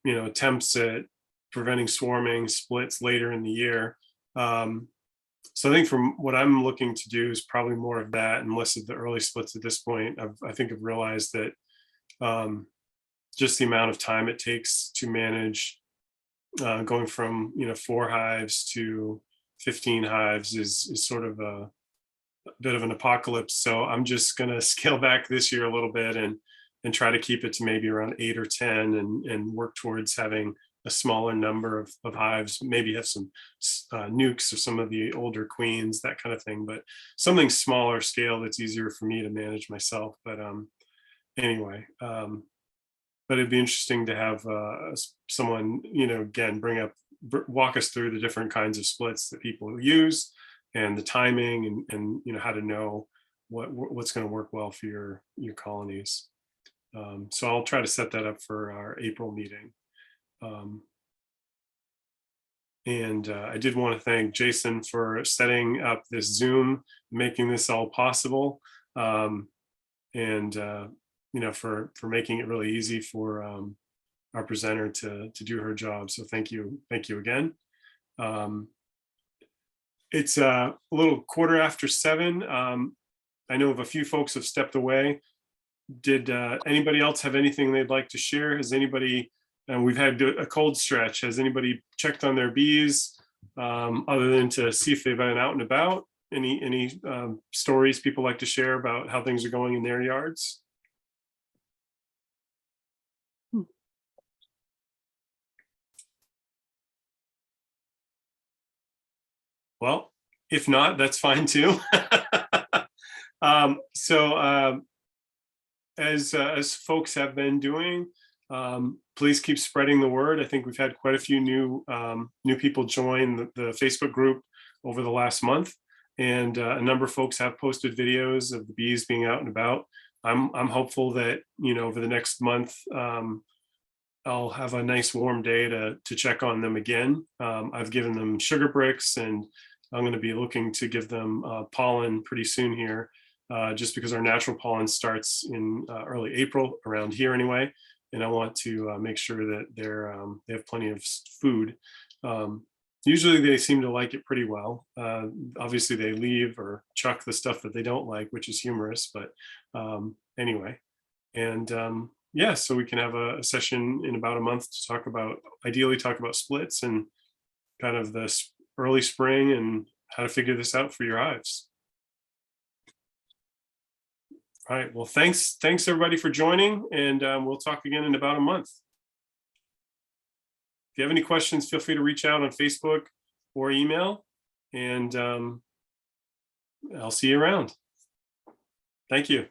A: attempts at preventing swarming splits later in the year. So I think from what I'm looking to do is probably more of that and less of the early splits at this point. I think I've realized that just the amount of time it takes to manage going from 4 hives to 15 hives is sort of a bit of an apocalypse. So I'm just going to scale back this year a little bit and try to keep it to maybe around 8 or 10 and work towards having a smaller number of hives, maybe have some nukes or some of the older queens, that kind of thing, but something smaller scale that's easier for me to manage myself. But anyway, but it'd be interesting to have someone, again, walk us through the different kinds of splits that people use and the timing and how to know what's going to work well for your colonies. So I'll try to set that up for our April meeting. And I did want to thank Jason for setting up this Zoom, making this all possible, and for making it really easy for our presenter to do her job. So thank you again. It's a little 7:15. I know of a few folks have stepped away. Did anybody else have anything they'd like to share? Has anybody, and we've had a cold stretch, has anybody checked on their bees other than to see if they've been out and about? Any stories people like to share about how things are going in their yards? Well, if not, that's fine too. As folks have been doing, please keep spreading the word. I think we've had quite a few new people join the Facebook group over the last month, and a number of folks have posted videos of the bees being out and about. I'm hopeful that over the next month I'll have a nice warm day to check on them again. I've given them sugar bricks, and I'm going to be looking to give them pollen pretty soon here, just because our natural pollen starts in early April around here anyway. And I want to make sure that they have plenty of food. Usually they seem to like it pretty well. Obviously they leave or chuck the stuff that they don't like, which is humorous, but anyway. And yeah, so we can have a session in about a month to ideally talk about splits and kind of the early spring and how to figure this out for your hives. All right, well, thanks everybody for joining, and we'll talk again in about a month. If you have any questions, feel free to reach out on Facebook or email, and I'll see you around. Thank you.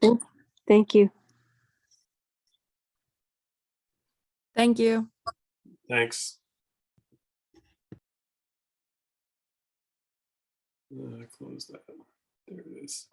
I: Thank you.
J: Thank you.
A: Thanks. Close that. There it is.